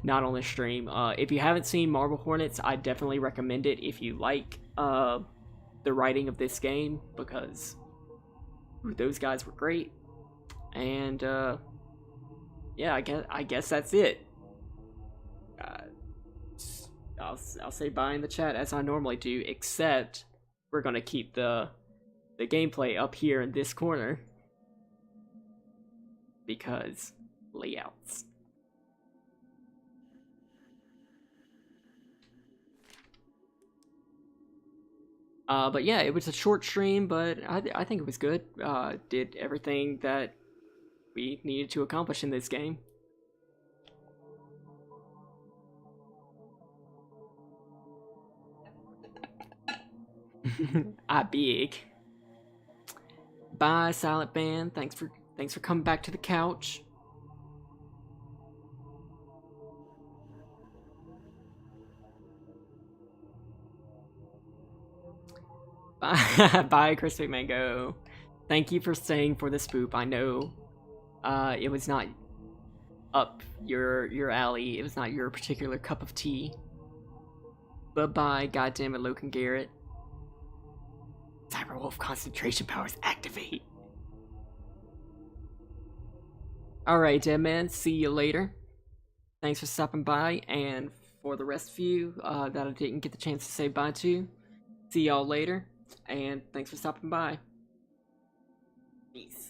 Not on the stream. If you haven't seen Marble Hornets, I definitely recommend it if you like the writing of this game, because those guys were great. And yeah, I guess that's it. I'll say bye in the chat as I normally do, except we're gonna keep the the gameplay up here in this corner because layouts. But yeah, it was a short stream, but I think it was good. Did everything that we needed to accomplish in this game. I big. Bye, Silent Band. Thanks for coming back to the couch. Bye, bye, Crispy Mango. Thank you for staying for the spoop. I know, it was not up your alley. It was not your particular cup of tea. But bye, goddammit, Logan Garrett. Cyberwolf concentration powers activate. Alright, Dead Man, see you later. Thanks for stopping by, and for the rest of you that I didn't get the chance to say bye to, see y'all later, and thanks for stopping by. Peace.